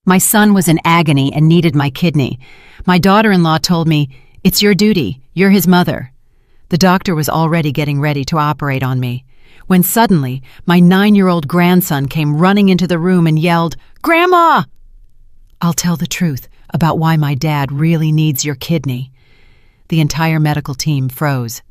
My son was in agony and needed my kidney. My daughter-in-law told me, "It's your duty. You're his mother." The doctor was already getting ready to operate on me, when suddenly my 9-year-old grandson came running into the room and yelled, "Grandma!" I'll tell the truth about why my dad really needs your kidney. The entire medical team froze.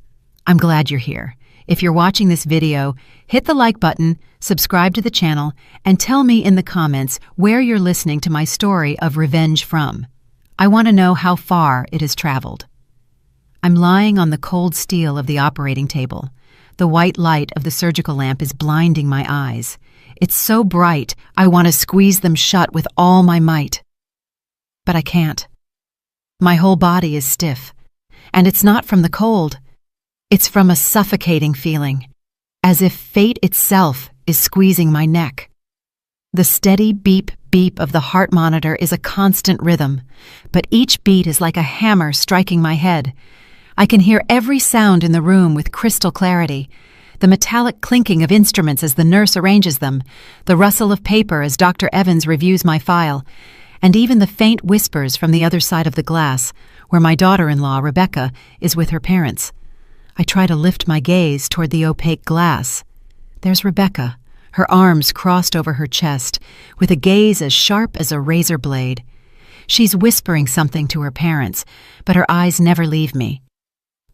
I'm glad you're here. If you're watching this video, hit the like button, subscribe to the channel, and tell me in the comments where you're listening to my story of revenge from. I want to know how far it has traveled. I'm lying on the cold steel of the operating table. The white light of the surgical lamp is blinding my eyes. It's so bright, I want to squeeze them shut with all my might. But I can't. My whole body is stiff. And it's not from the cold. It's from a suffocating feeling, as if fate itself is squeezing my neck. The steady beep-beep of the heart monitor is a constant rhythm, but each beat is like a hammer striking my head. I can hear every sound in the room with crystal clarity. The metallic clinking of instruments as the nurse arranges them, the rustle of paper as Dr. Evans reviews my file, and even the faint whispers from the other side of the glass, where my daughter-in-law, Rebecca, is with her parents. I try to lift my gaze toward the opaque glass. There's Rebecca, her arms crossed over her chest, with a gaze as sharp as a razor blade. She's whispering something to her parents, but her eyes never leave me.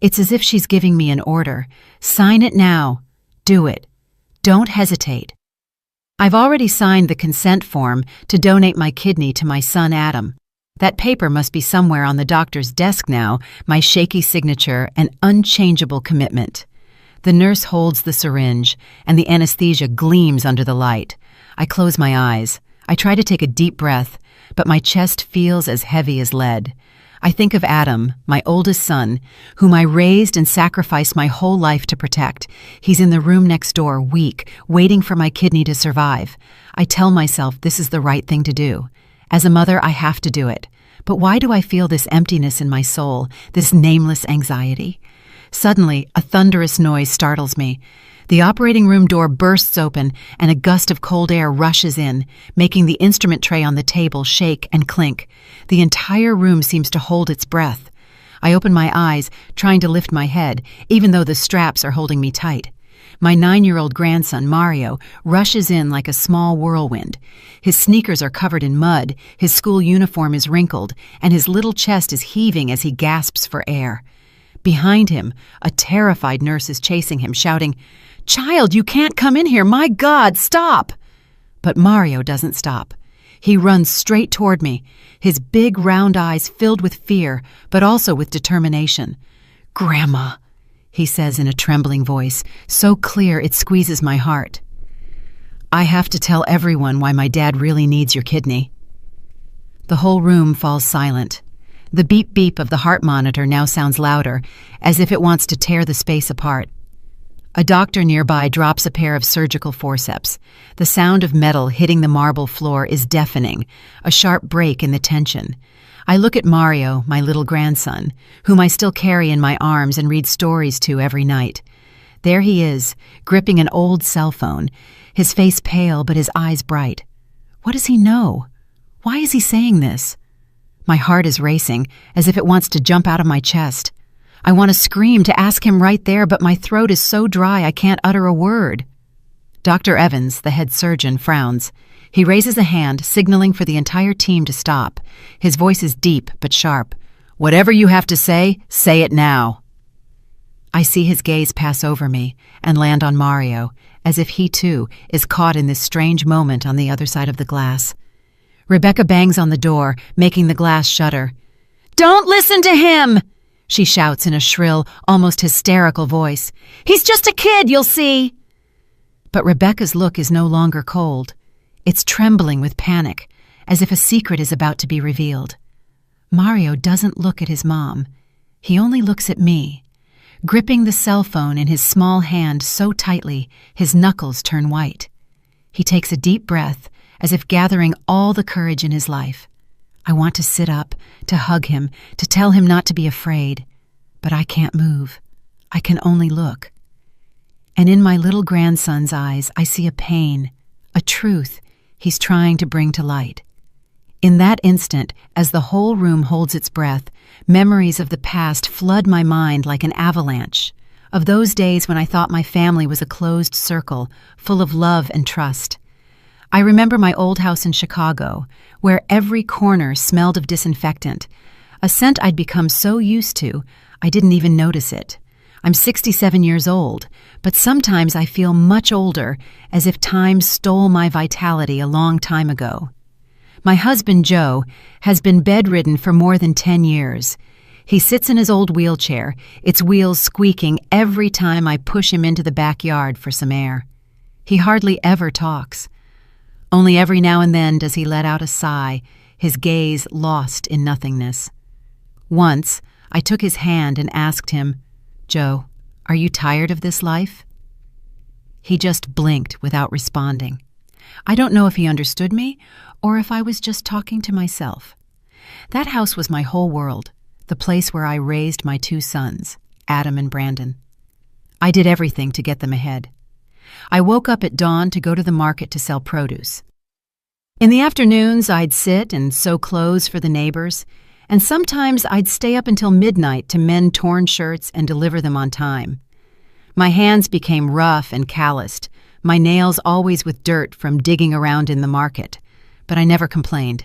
It's as if she's giving me an order. Sign it now. Do it. Don't hesitate. I've already signed the consent form to donate my kidney to my son Adam. That paper must be somewhere on the doctor's desk now, my shaky signature and unchangeable commitment. The nurse holds the syringe, and the anesthesia gleams under the light. I close my eyes. I try to take a deep breath, but my chest feels as heavy as lead. I think of Adam, my oldest son, whom I raised and sacrificed my whole life to protect. He's in the room next door, weak, waiting for my kidney to survive. I tell myself this is the right thing to do. As a mother, I have to do it. But why do I feel this emptiness in my soul, this nameless anxiety? Suddenly, a thunderous noise startles me. The operating room door bursts open, and a gust of cold air rushes in, making the instrument tray on the table shake and clink. The entire room seems to hold its breath. I open my eyes, trying to lift my head, even though the straps are holding me tight. My 9-year-old grandson, Mario, rushes in like a small whirlwind. His sneakers are covered in mud, his school uniform is wrinkled, and his little chest is heaving as he gasps for air. Behind him, a terrified nurse is chasing him, shouting, "Child, you can't come in here! My God, stop!" But Mario doesn't stop. He runs straight toward me, his big round eyes filled with fear, but also with determination. "Grandma," he says in a trembling voice, so clear it squeezes my heart. "I have to tell everyone why my dad really needs your kidney." The whole room falls silent. The beep-beep of the heart monitor now sounds louder, as if it wants to tear the space apart. A doctor nearby drops a pair of surgical forceps. The sound of metal hitting the marble floor is deafening, a sharp break in the tension. I look at Mario, my little grandson, whom I still carry in my arms and read stories to every night. There he is, gripping an old cell phone, his face pale but his eyes bright. What does he know? Why is he saying this? My heart is racing, as if it wants to jump out of my chest. I want to scream to ask him right there, but my throat is so dry I can't utter a word. Dr. Evans, the head surgeon, frowns. He raises a hand, signaling for the entire team to stop. His voice is deep but sharp. "Whatever you have to say it now." I see his gaze pass over me and land on Mario, as if he too is caught in this strange moment on the other side of the glass. Rebecca bangs on the door, making the glass shudder. "Don't listen to him!" she shouts in a shrill, almost hysterical voice. "He's just a kid, you'll see." But Rebecca's look is no longer cold. It's trembling with panic, as if a secret is about to be revealed. Mario doesn't look at his mom. He only looks at me. Gripping the cell phone in his small hand so tightly, his knuckles turn white. He takes a deep breath, as if gathering all the courage in his life. I want to sit up, to hug him, to tell him not to be afraid. But I can't move. I can only look. And in my little grandson's eyes, I see a pain, a truth he's trying to bring to light. In that instant, as the whole room holds its breath, memories of the past flood my mind like an avalanche, of those days when I thought my family was a closed circle, full of love and trust. I remember my old house in Chicago, where every corner smelled of disinfectant, a scent I'd become so used to, I didn't even notice it. I'm 67 years old, but sometimes I feel much older, as if time stole my vitality a long time ago. My husband, Joe, has been bedridden for more than 10 years. He sits in his old wheelchair, its wheels squeaking every time I push him into the backyard for some air. He hardly ever talks. Only every now and then does he let out a sigh, his gaze lost in nothingness. Once, I took his hand and asked him, "Joe, are you tired of this life?" He just blinked without responding. I don't know if he understood me or if I was just talking to myself. That house was my whole world, the place where I raised my 2 sons, Adam and Brandon. I did everything to get them ahead. I woke up at dawn to go to the market to sell produce. In the afternoons, I'd sit and sew clothes for the neighbors, and sometimes I'd stay up until midnight to mend torn shirts and deliver them on time. My hands became rough and calloused, my nails always with dirt from digging around in the market, but I never complained.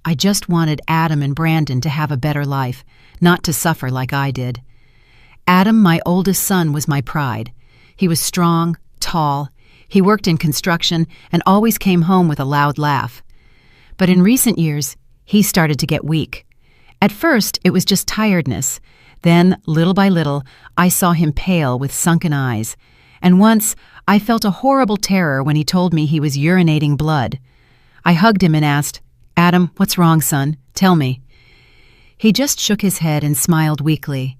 I just wanted Adam and Brandon to have a better life, not to suffer like I did. Adam, my oldest son, was my pride. He was strong, tall, he worked in construction and always came home with a loud laugh. But in recent years, he started to get weak. At first, it was just tiredness. Then, little by little, I saw him pale with sunken eyes. And once, I felt a horrible terror when he told me he was urinating blood. I hugged him and asked, "Adam, what's wrong, son? Tell me." He just shook his head and smiled weakly.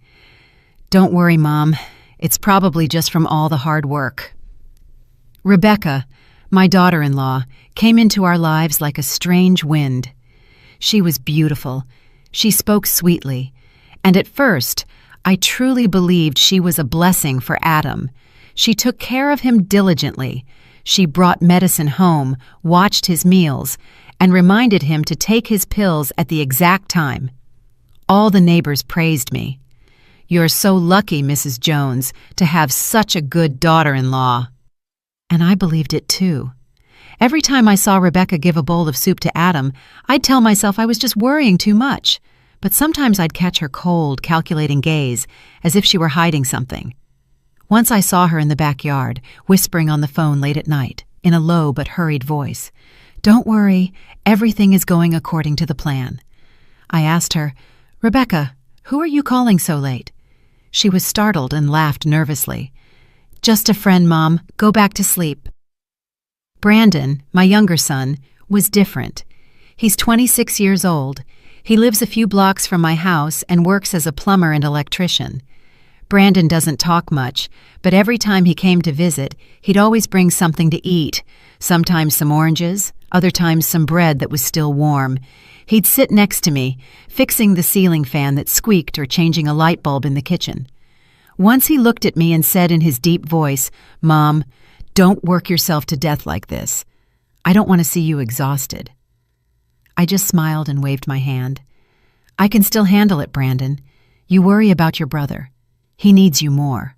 "Don't worry, Mom. It's probably just from all the hard work." Rebecca, my daughter-in-law, came into our lives like a strange wind. She was beautiful. She spoke sweetly. And at first, I truly believed she was a blessing for Adam. She took care of him diligently. She brought medicine home, watched his meals, and reminded him to take his pills at the exact time. All the neighbors praised me. "You're so lucky, Mrs. Jones, to have such a good daughter-in-law." And I believed it too. Every time I saw Rebecca give a bowl of soup to Adam, I'd tell myself I was just worrying too much. But sometimes I'd catch her cold, calculating gaze, as if she were hiding something. Once I saw her in the backyard, whispering on the phone late at night, in a low but hurried voice. "Don't worry, everything is going according to the plan." I asked her, "Rebecca, who are you calling so late?" She was startled and laughed nervously. "Just a friend, Mom. Go back to sleep." Brandon, my younger son, was different. He's 26 years old. He lives a few blocks from my house and works as a plumber and electrician. Brandon doesn't talk much, but every time he came to visit, he'd always bring something to eat, sometimes some oranges, other times some bread that was still warm. He'd sit next to me, fixing the ceiling fan that squeaked or changing a light bulb in the kitchen. Once he looked at me and said in his deep voice, "Mom, don't work yourself to death like this. I don't want to see you exhausted." I just smiled and waved my hand. "I can still handle it, Brandon. You worry about your brother. He needs you more."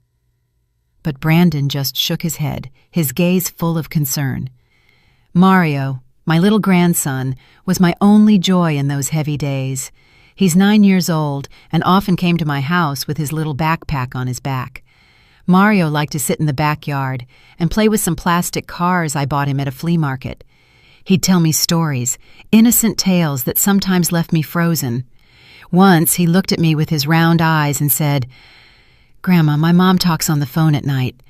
But Brandon just shook his head, his gaze full of concern. Mario, my little grandson, was my only joy in those heavy days. He's 9 years old and often came to my house with his little backpack on his back. Mario liked to sit in the backyard and play with some plastic cars I bought him at a flea market. He'd tell me stories, innocent tales that sometimes left me frozen. Once he looked at me with his round eyes and said, "Grandma, my mom talks on the phone at night.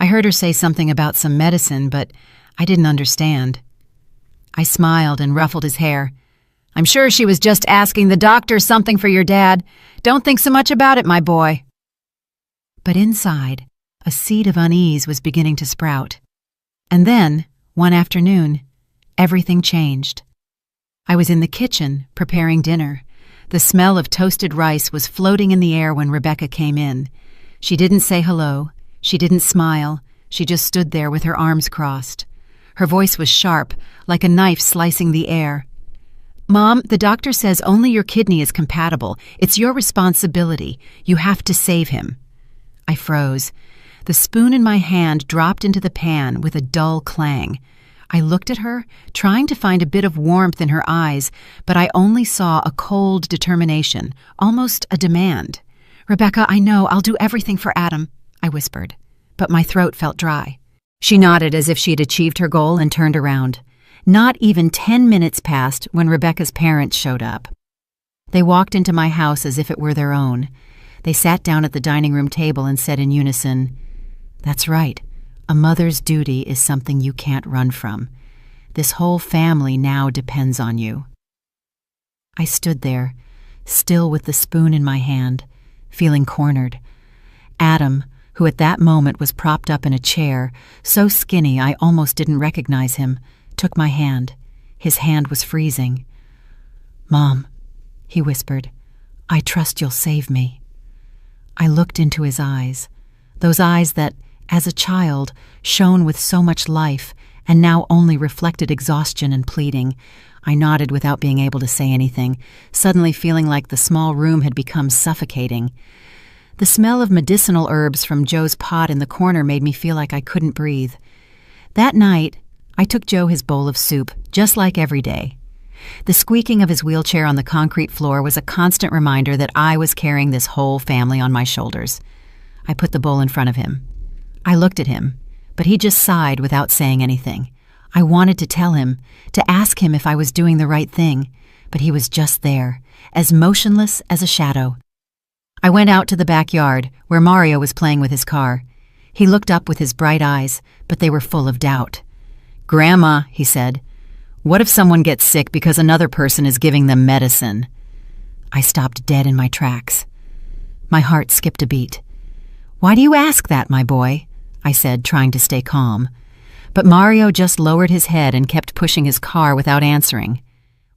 I heard her say something about some medicine, but I didn't understand." I smiled and ruffled his hair. "I'm sure she was just asking the doctor something for your dad. Don't think so much about it, my boy." But inside, a seed of unease was beginning to sprout. And then, one afternoon, everything changed. I was in the kitchen, preparing dinner. The smell of toasted rice was floating in the air when Rebecca came in. She didn't say hello. She didn't smile. She just stood there with her arms crossed. Her voice was sharp, like a knife slicing the air. Mom, the doctor says only your kidney is compatible. It's your responsibility. You have to save him. I froze. The spoon in my hand dropped into the pan with a dull clang. I looked at her, trying to find a bit of warmth in her eyes, but I only saw a cold determination, almost a demand. Rebecca, I know, I'll do everything for Adam, I whispered, but my throat felt dry. She nodded as if she had achieved her goal and turned around. Not even 10 minutes passed when Rebecca's parents showed up. They walked into my house as if it were their own. They sat down at the dining room table and said in unison, "That's right. A mother's duty is something you can't run from. This whole family now depends on you." I stood there, still with the spoon in my hand, feeling cornered. Adam, who at that moment was propped up in a chair, so skinny I almost didn't recognize him, took my hand. His hand was freezing. "Mom," he whispered, "I trust you'll save me." I looked into his eyes, those eyes that, as a child, shone with so much life and now only reflected exhaustion and pleading. I nodded without being able to say anything, suddenly feeling like the small room had become suffocating. The smell of medicinal herbs from Joe's pot in the corner made me feel like I couldn't breathe. That night, I took Joe his bowl of soup, just like every day. The squeaking of his wheelchair on the concrete floor was a constant reminder that I was carrying this whole family on my shoulders. I put the bowl in front of him. I looked at him, but he just sighed without saying anything. I wanted to tell him, to ask him if I was doing the right thing, but he was just there, as motionless as a shadow. I went out to the backyard, where Mario was playing with his car. He looked up with his bright eyes, but they were full of doubt. "Grandma," he said, "what if someone gets sick because another person is giving them medicine?" I stopped dead in my tracks. My heart skipped a beat. "Why do you ask that, my boy?" I said, trying to stay calm. But Mario just lowered his head and kept pushing his car without answering.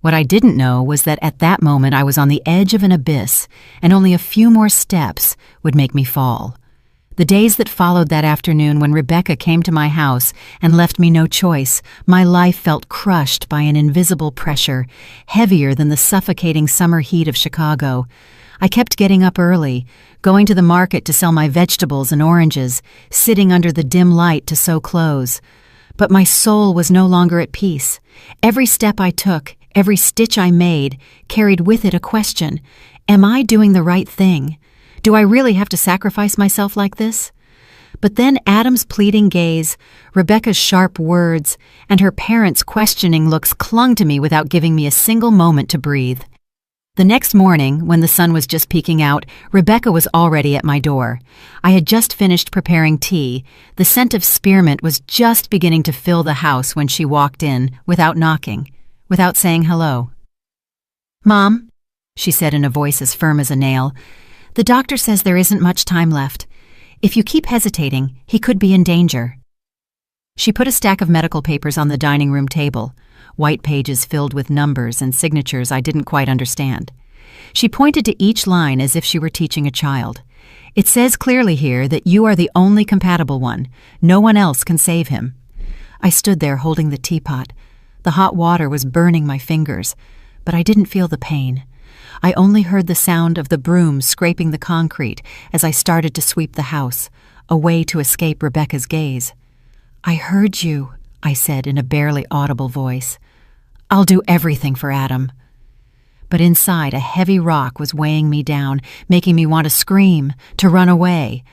What I didn't know was that at that moment I was on the edge of an abyss, and only a few more steps would make me fall. The days that followed that afternoon when Rebecca came to my house and left me no choice, my life felt crushed by an invisible pressure, heavier than the suffocating summer heat of Chicago. I kept getting up early, going to the market to sell my vegetables and oranges, sitting under the dim light to sew clothes. But my soul was no longer at peace. Every step I took, every stitch I made, carried with it a question. Am I doing the right thing? Do I really have to sacrifice myself like this? But then Adam's pleading gaze, Rebecca's sharp words, and her parents' questioning looks clung to me without giving me a single moment to breathe. The next morning, when the sun was just peeking out, Rebecca was already at my door. I had just finished preparing tea. The scent of spearmint was just beginning to fill the house when she walked in, without knocking, without saying hello. "Mom," she said in a voice as firm as a nail, "the doctor says there isn't much time left. If you keep hesitating, he could be in danger." She put a stack of medical papers on the dining room table, white pages filled with numbers and signatures I didn't quite understand. She pointed to each line as if she were teaching a child. "It says clearly here that you are the only compatible one. No one else can save him." I stood there holding the teapot. The hot water was burning my fingers, but I didn't feel the pain. I only heard the sound of the broom scraping the concrete as I started to sweep the house, a way to escape Rebecca's gaze. "I heard you," I said in a barely audible voice. "I'll do everything for Adam." But inside, a heavy rock was weighing me down, making me want to scream, to run away.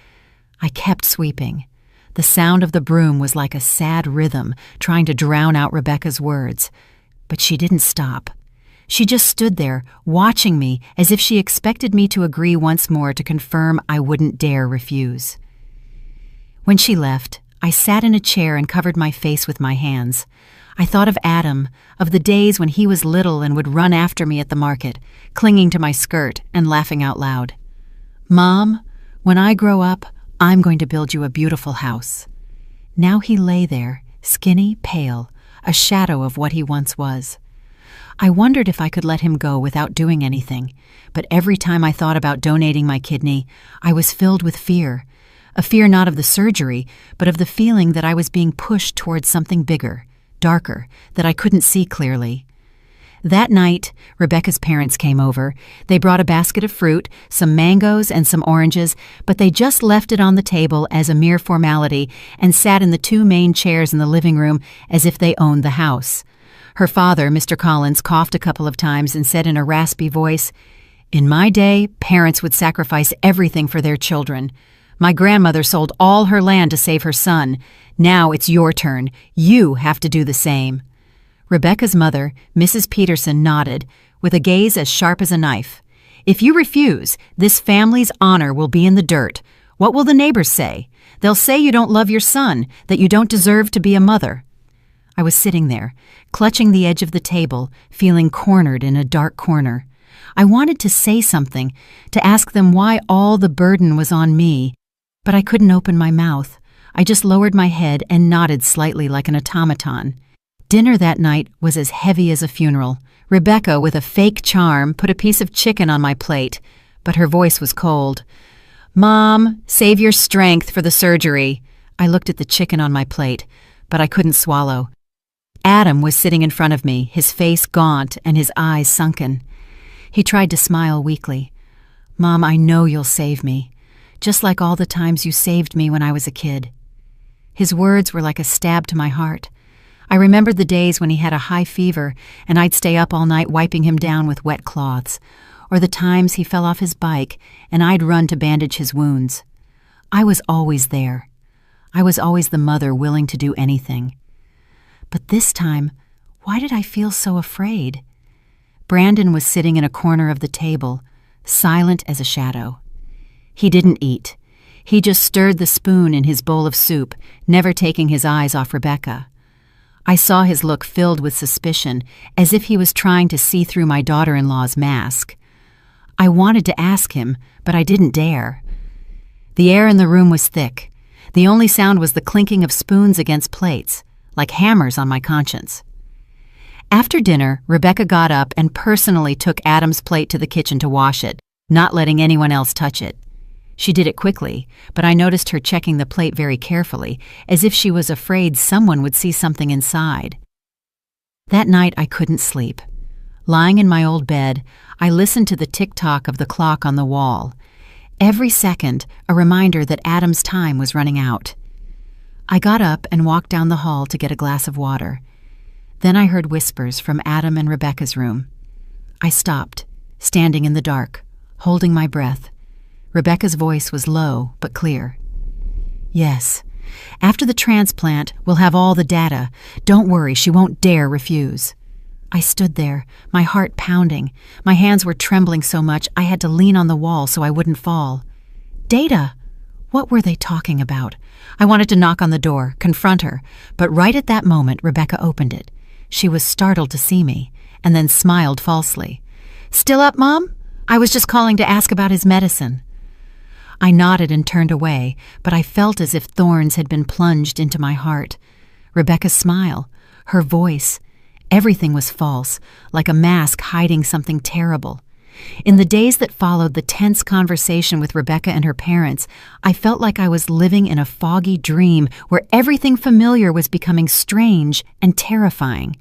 I kept sweeping. The sound of the broom was like a sad rhythm, trying to drown out Rebecca's words. But she didn't stop. She just stood there, watching me as if she expected me to agree once more to confirm I wouldn't dare refuse. When she left, I sat in a chair and covered my face with my hands. I thought of Adam, of the days when he was little and would run after me at the market, clinging to my skirt and laughing out loud. "Mom, when I grow up, I'm going to build you a beautiful house." Now he lay there, skinny, pale, a shadow of what he once was. I wondered if I could let him go without doing anything, but every time I thought about donating my kidney, I was filled with fear. A fear not of the surgery, but of the feeling that I was being pushed towards something bigger, darker, that I couldn't see clearly. That night, Rebecca's parents came over. They brought a basket of fruit, some mangoes and some oranges, but they just left it on the table as a mere formality and sat in the two main chairs in the living room as if they owned the house. Her father, Mr. Collins, coughed a couple of times and said in a raspy voice, "In my day, parents would sacrifice everything for their children. My grandmother sold all her land to save her son. Now it's your turn. You have to do the same." Rebecca's mother, Mrs. Peterson, nodded, with a gaze as sharp as a knife. "If you refuse, this family's honor will be in the dirt. What will the neighbors say? They'll say you don't love your son, that you don't deserve to be a mother." I was sitting there, clutching the edge of the table, feeling cornered in a dark corner. I wanted to say something, to ask them why all the burden was on me, but I couldn't open my mouth. I just lowered my head and nodded slightly like an automaton. Dinner that night was as heavy as a funeral. Rebecca, with a fake charm, put a piece of chicken on my plate, but her voice was cold. "Mom, save your strength for the surgery." I looked at the chicken on my plate, but I couldn't swallow. Adam was sitting in front of me, his face gaunt and his eyes sunken. He tried to smile weakly. "Mom, I know you'll save me, just like all the times you saved me when I was a kid." His words were like a stab to my heart. I remembered the days when he had a high fever and I'd stay up all night wiping him down with wet cloths, or the times he fell off his bike and I'd run to bandage his wounds. I was always there. I was always the mother willing to do anything. But this time, why did I feel so afraid? Brandon was sitting in a corner of the table, silent as a shadow. He didn't eat. He just stirred the spoon in his bowl of soup, never taking his eyes off Rebecca. I saw his look filled with suspicion, as if he was trying to see through my daughter-in-law's mask. I wanted to ask him, but I didn't dare. The air in the room was thick. The only sound was the clinking of spoons against plates, like hammers on my conscience. After dinner, Rebecca got up and personally took Adam's plate to the kitchen to wash it, not letting anyone else touch it. She did it quickly, but I noticed her checking the plate very carefully, as if she was afraid someone would see something inside. That night I couldn't sleep. Lying in my old bed, I listened to the tick-tock of the clock on the wall. Every second, a reminder that Adam's time was running out. I got up and walked down the hall to get a glass of water. Then I heard whispers from Adam and Rebecca's room. I stopped, standing in the dark, holding my breath. Rebecca's voice was low but clear. "Yes. After the transplant, we'll have all the data. Don't worry, she won't dare refuse." I stood there, my heart pounding. My hands were trembling so much I had to lean on the wall so I wouldn't fall. Data! What were they talking about? I wanted to knock on the door, confront her, but right at that moment Rebecca opened it. She was startled to see me, and then smiled falsely. "Still up, Mom? I was just calling to ask about his medicine." I nodded and turned away, but I felt as if thorns had been plunged into my heart. Rebecca's smile, her voice, everything was false, like a mask hiding something terrible. In the days that followed the tense conversation with Rebecca and her parents, I felt like I was living in a foggy dream where everything familiar was becoming strange and terrifying.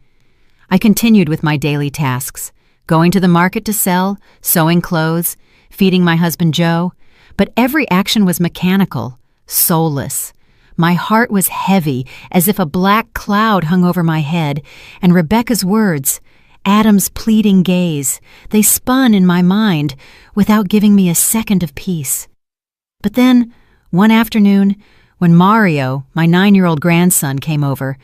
I continued with my daily tasks, going to the market to sell, sewing clothes, feeding my husband Joe, but every action was mechanical, soulless. My heart was heavy, as if a black cloud hung over my head, and Rebecca's words, Adam's pleading gaze, they spun in my mind without giving me a second of peace. But then, one afternoon, when Mario, my 9-year-old grandson, came over,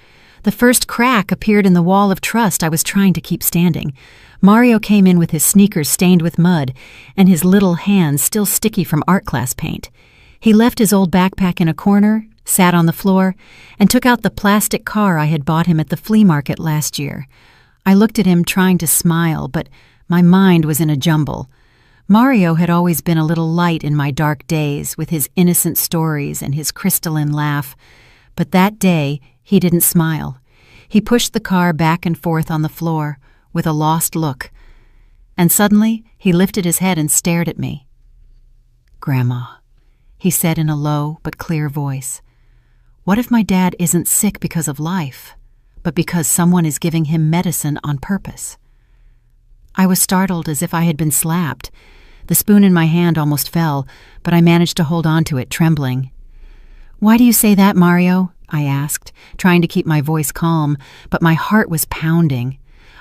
the first crack appeared in the wall of trust I was trying to keep standing. Mario came in with his sneakers stained with mud and his little hands still sticky from art class paint. He left his old backpack in a corner, sat on the floor, and took out the plastic car I had bought him at the flea market last year. I looked at him trying to smile, but my mind was in a jumble. Mario had always been a little light in my dark days with his innocent stories and his crystalline laugh, but that day he didn't smile. He pushed the car back and forth on the floor with a lost look, and suddenly he lifted his head and stared at me. "Grandma," he said in a low but clear voice, "what if my dad isn't sick because of life, but because someone is giving him medicine on purpose?" I was startled as if I had been slapped. The spoon in my hand almost fell, but I managed to hold on to it, trembling. "Why do you say that, Mario?" I asked, trying to keep my voice calm, but my heart was pounding.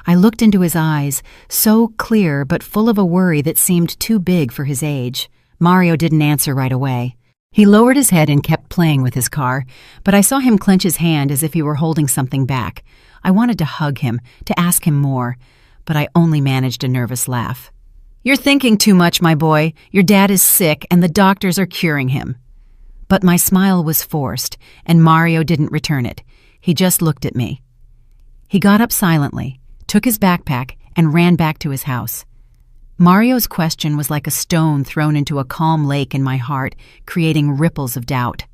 I looked into his eyes, so clear but full of a worry that seemed too big for his age. Mario didn't answer right away. He lowered his head and kept playing with his car, but I saw him clench his hand as if he were holding something back. I wanted to hug him, to ask him more, but I only managed a nervous laugh. "You're thinking too much, my boy. Your dad is sick and the doctors are curing him." But my smile was forced, and Mario didn't return it. He just looked at me. He got up silently, took his backpack, and ran back to his house. Mario's question was like a stone thrown into a calm lake in my heart, creating ripples of doubt.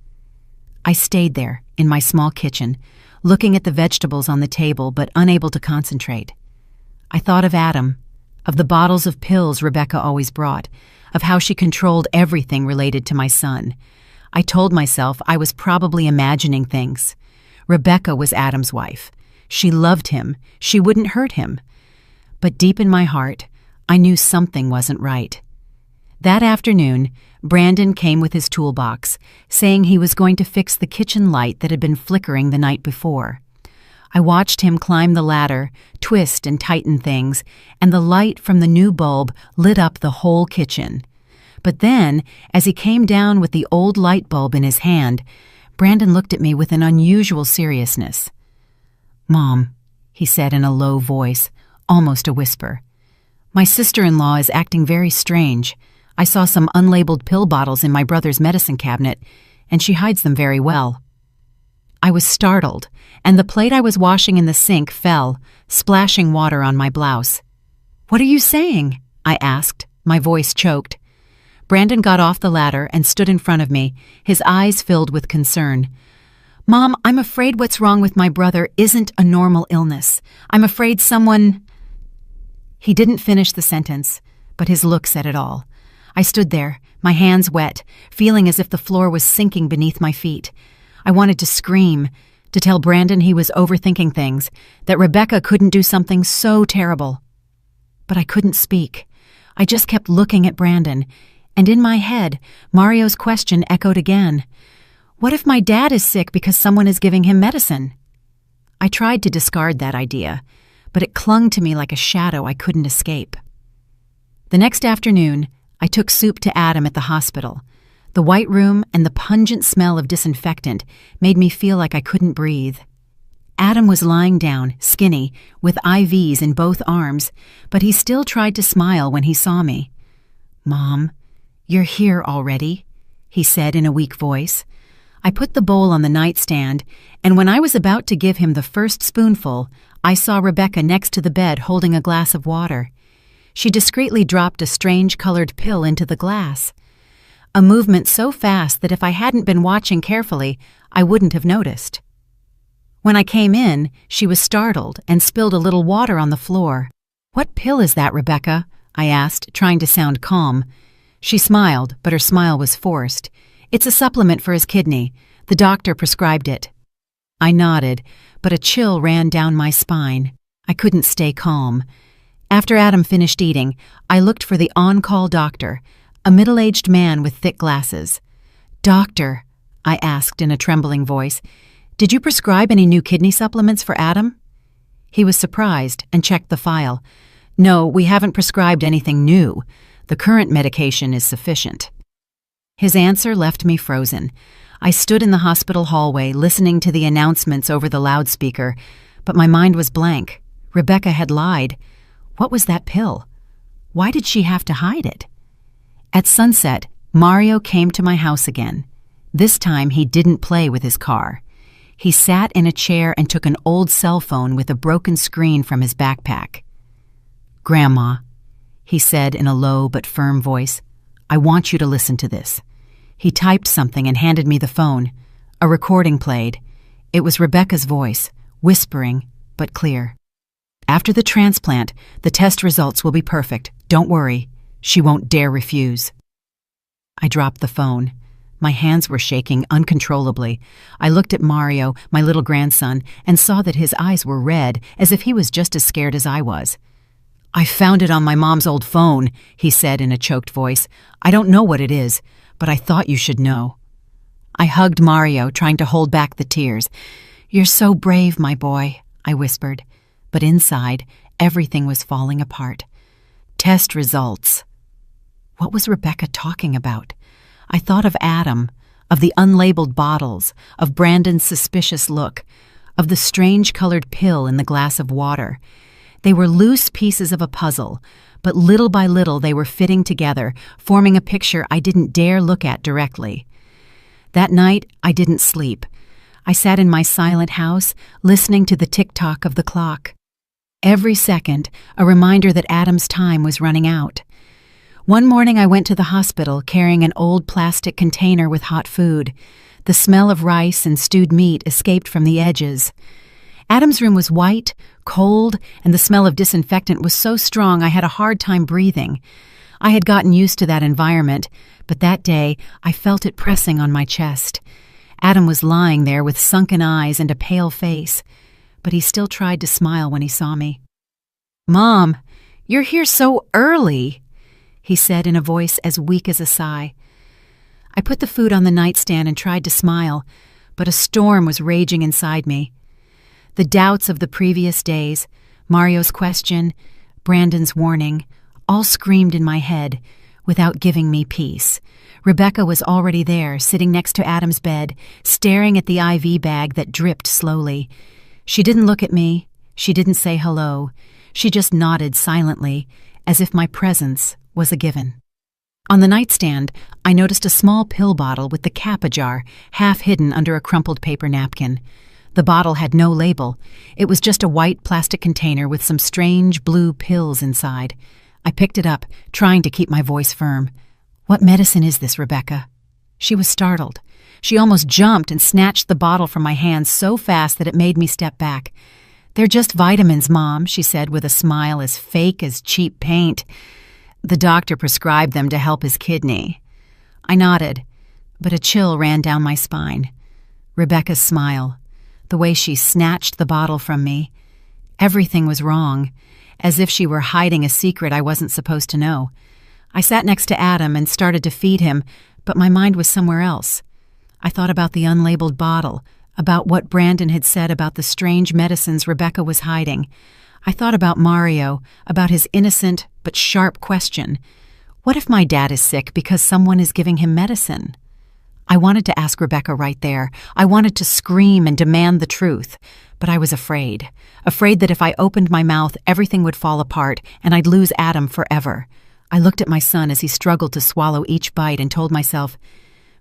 I stayed there, in my small kitchen, looking at the vegetables on the table but unable to concentrate. I thought of Adam, of the bottles of pills Rebecca always brought, of how she controlled everything related to my son. I told myself I was probably imagining things. Rebecca was Adam's wife. She loved him. She wouldn't hurt him. But deep in my heart, I knew something wasn't right. That afternoon, Brandon came with his toolbox, saying he was going to fix the kitchen light that had been flickering the night before. I watched him climb the ladder, twist and tighten things, and the light from the new bulb lit up the whole kitchen. But then, as he came down with the old light bulb in his hand, Brandon looked at me with an unusual seriousness. "Mom," he said in a low voice, almost a whisper, "my sister-in-law is acting very strange. I saw some unlabeled pill bottles in my brother's medicine cabinet, and she hides them very well." I was startled, and the plate I was washing in the sink fell, splashing water on my blouse. "What are you saying?" I asked, my voice choked. Brandon got off the ladder and stood in front of me, his eyes filled with concern. "Mom, I'm afraid what's wrong with my brother isn't a normal illness. I'm afraid someone—" He didn't finish the sentence, but his look said it all. I stood there, my hands wet, feeling as if the floor was sinking beneath my feet. I wanted to scream, to tell Brandon he was overthinking things, that Rebecca couldn't do something so terrible. But I couldn't speak. I just kept looking at Brandon, and in my head, Mario's question echoed again. What if my dad is sick because someone is giving him medicine? I tried to discard that idea, but it clung to me like a shadow I couldn't escape. The next afternoon, I took Soup to Adam at the hospital. The white room and the pungent smell of disinfectant made me feel like I couldn't breathe. Adam was lying down, skinny, with IVs in both arms, but he still tried to smile when he saw me. "Mom, you're here already," he said in a weak voice. I put the bowl on the nightstand, and when I was about to give him the first spoonful, I saw Rebecca next to the bed holding a glass of water. She discreetly dropped a strange-colored pill into the glass. A movement so fast that if I hadn't been watching carefully, I wouldn't have noticed. When I came in, she was startled and spilled a little water on the floor. "What pill is that, Rebecca?" I asked, trying to sound calm. She smiled, but her smile was forced. "It's a supplement for his kidney. The doctor prescribed it." I nodded, but a chill ran down my spine. I couldn't stay calm. After Adam finished eating, I looked for the on-call doctor, a middle-aged man with thick glasses. "Doctor," I asked in a trembling voice, "did you prescribe any new kidney supplements for Adam?" He was surprised and checked the file. "No, we haven't prescribed anything new. The current medication is sufficient." His answer left me frozen. I stood in the hospital hallway listening to the announcements over the loudspeaker, but my mind was blank. Rebecca had lied. What was that pill? Why did she have to hide it? At sunset, Mario came to my house again. This time he didn't play with his car. He sat in a chair and took an old cell phone with a broken screen from his backpack. "Grandma," he said in a low but firm voice, "I want you to listen to this." He typed something and handed me the phone. A recording played. It was Rebecca's voice, whispering but clear. "After the transplant, the test results will be perfect. Don't worry. She won't dare refuse." I dropped the phone. My hands were shaking uncontrollably. I looked at Mario, my little grandson, and saw that his eyes were red, as if he was just as scared as I was. "I found it on my mom's old phone," he said in a choked voice. "I don't know what it is, but I thought you should know." I hugged Mario, trying to hold back the tears. "You're so brave, my boy," I whispered. But inside, everything was falling apart. Test results. What was Rebecca talking about? I thought of Adam, of the unlabeled bottles, of Brandon's suspicious look, of the strange-colored pill in the glass of water. They were loose pieces of a puzzle, but little by little they were fitting together, forming a picture I didn't dare look at directly. That night, I didn't sleep. I sat in my silent house, listening to the tick-tock of the clock. Every second, a reminder that Adam's time was running out. One morning I went to the hospital carrying an old plastic container with hot food. The smell of rice and stewed meat escaped from the edges. Adam's room was white, cold, and the smell of disinfectant was so strong I had a hard time breathing. I had gotten used to that environment, but that day I felt it pressing on my chest. Adam was lying there with sunken eyes and a pale face, but he still tried to smile when he saw me. "Mom, you're here so early," he said in a voice as weak as a sigh. I put the food on the nightstand and tried to smile, but a storm was raging inside me. The doubts of the previous days, Mario's question, Brandon's warning, all screamed in my head without giving me peace. Rebecca was already there, sitting next to Adam's bed, staring at the IV bag that dripped slowly. She didn't look at me. She didn't say hello. She just nodded silently, as if my presence was a given. On the nightstand, I noticed a small pill bottle with the cap ajar, half hidden under a crumpled paper napkin. The bottle had no label. It was just a white plastic container with some strange blue pills inside. I picked it up, trying to keep my voice firm. "What medicine is this, Rebecca?" She was startled. She almost jumped and snatched the bottle from my hands so fast that it made me step back. "They're just vitamins, Mom," she said with a smile as fake as cheap paint. "The doctor prescribed them to help his kidney." I nodded, but a chill ran down my spine. Rebecca's smile, the way she snatched the bottle from me. Everything was wrong, as if she were hiding a secret I wasn't supposed to know. I sat next to Adam and started to feed him, but my mind was somewhere else. I thought about the unlabeled bottle, about what Brandon had said about the strange medicines Rebecca was hiding. I thought about Mario, about his innocent but sharp question. What if my dad is sick because someone is giving him medicine? I wanted to ask Rebecca right there. I wanted to scream and demand the truth, but I was afraid that if I opened my mouth, everything would fall apart and I'd lose Adam forever. I looked at my son as he struggled to swallow each bite and told myself,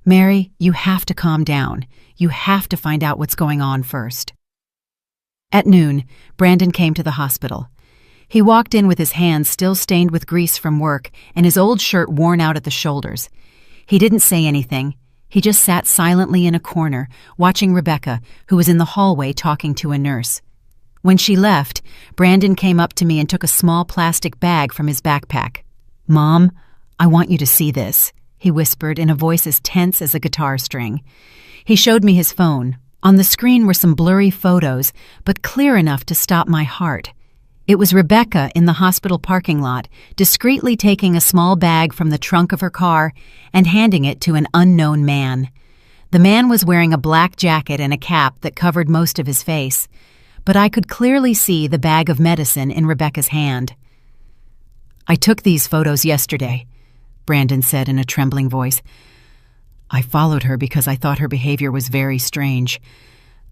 "Mary, you have to calm down. You have to find out what's going on first." At noon, Brandon came to the hospital. He walked in with his hands still stained with grease from work and his old shirt worn out at the shoulders. He didn't say anything. He just sat silently in a corner, watching Rebecca, who was in the hallway talking to a nurse. When she left, Brandon came up to me and took a small plastic bag from his backpack. "Mom, I want you to see this," he whispered in a voice as tense as a guitar string. He showed me his phone. On the screen were some blurry photos, but clear enough to stop my heart. It was Rebecca in the hospital parking lot, discreetly taking a small bag from the trunk of her car and handing it to an unknown man. The man was wearing a black jacket and a cap that covered most of his face, but I could clearly see the bag of medicine in Rebecca's hand. "I took these photos yesterday," Brandon said in a trembling voice. "I followed her because I thought her behavior was very strange.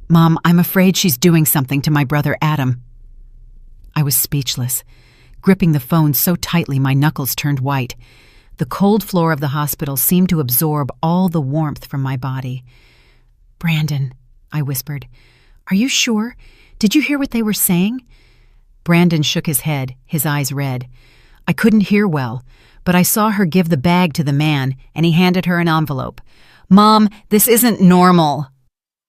Mom, I'm afraid she's doing something to my brother Adam." I was speechless, gripping the phone so tightly my knuckles turned white. The cold floor of the hospital seemed to absorb all the warmth from my body. "Brandon," I whispered, "are you sure? Did you hear what they were saying?" Brandon shook his head, his eyes red. I couldn't hear well, but I saw her give the bag to the man, and he handed her an envelope. "Mom, this isn't normal."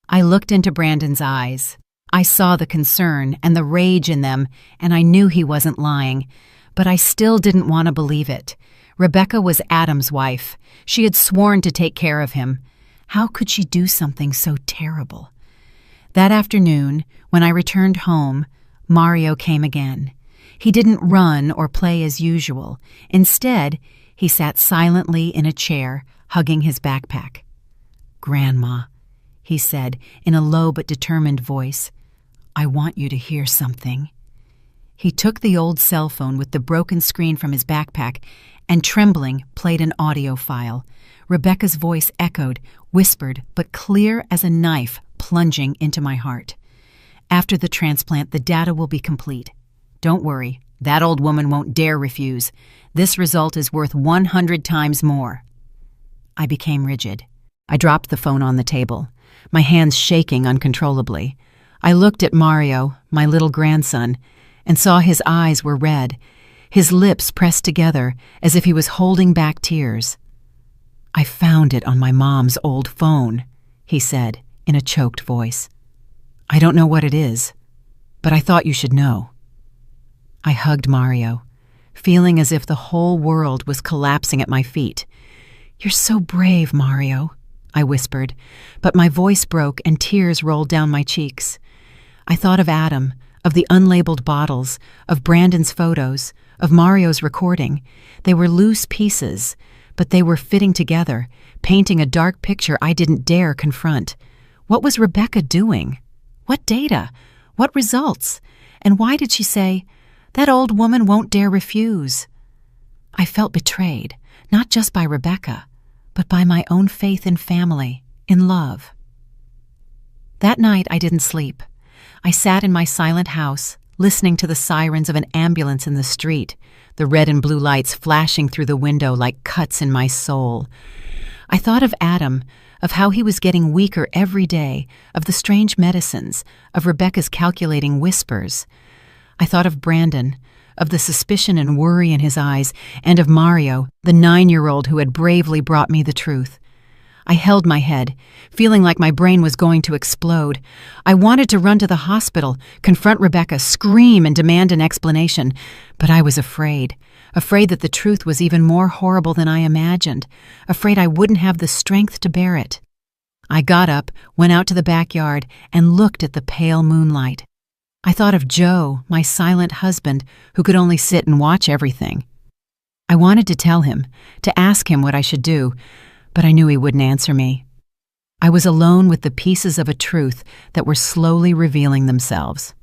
I looked into Brandon's eyes. I saw the concern and the rage in them, and I knew he wasn't lying, but I still didn't want to believe it. Rebecca was Adam's wife. She had sworn to take care of him. How could she do something so terrible? That afternoon, when I returned home, Mario came again. He didn't run or play as usual. Instead, he sat silently in a chair, hugging his backpack. "Grandma," he said in a low but determined voice, "I want you to hear something." He took the old cell phone with the broken screen from his backpack and, trembling, played an audio file. Rebecca's voice echoed, whispered, but clear as a knife plunging into my heart. "After the transplant, the data will be complete. Don't worry, that old woman won't dare refuse. This result is worth 100 times more." I became rigid. I dropped the phone on the table, my hands shaking uncontrollably. I looked at Mario, my little grandson, and saw his eyes were red, his lips pressed together as if he was holding back tears. "I found it on my mom's old phone," he said in a choked voice. "I don't know what it is, but I thought you should know." I hugged Mario, feeling as if the whole world was collapsing at my feet. "You're so brave, Mario," I whispered, but my voice broke and tears rolled down my cheeks. I thought of Adam, of the unlabeled bottles, of Brandon's photos, of Mario's recording. They were loose pieces, but they were fitting together, painting a dark picture I didn't dare confront. What was Rebecca doing? What data? What results? And why did she say, "That old woman won't dare refuse"? I felt betrayed, not just by Rebecca, but by my own faith in family, in love. That night I didn't sleep. I sat in my silent house, listening to the sirens of an ambulance in the street, the red and blue lights flashing through the window like cuts in my soul. I thought of Adam, of how he was getting weaker every day, of the strange medicines, of Rebecca's calculating whispers. I thought of Brandon, of the suspicion and worry in his eyes, and of Mario, the 9-year-old who had bravely brought me the truth. I held my head, feeling like my brain was going to explode. I wanted to run to the hospital, confront Rebecca, scream and demand an explanation, but I was afraid that the truth was even more horrible than I imagined, afraid I wouldn't have the strength to bear it. I got up, went out to the backyard, and looked at the pale moonlight. I thought of Joe, my silent husband, who could only sit and watch everything. I wanted to tell him, to ask him what I should do, but I knew he wouldn't answer me. I was alone with the pieces of a truth that were slowly revealing themselves.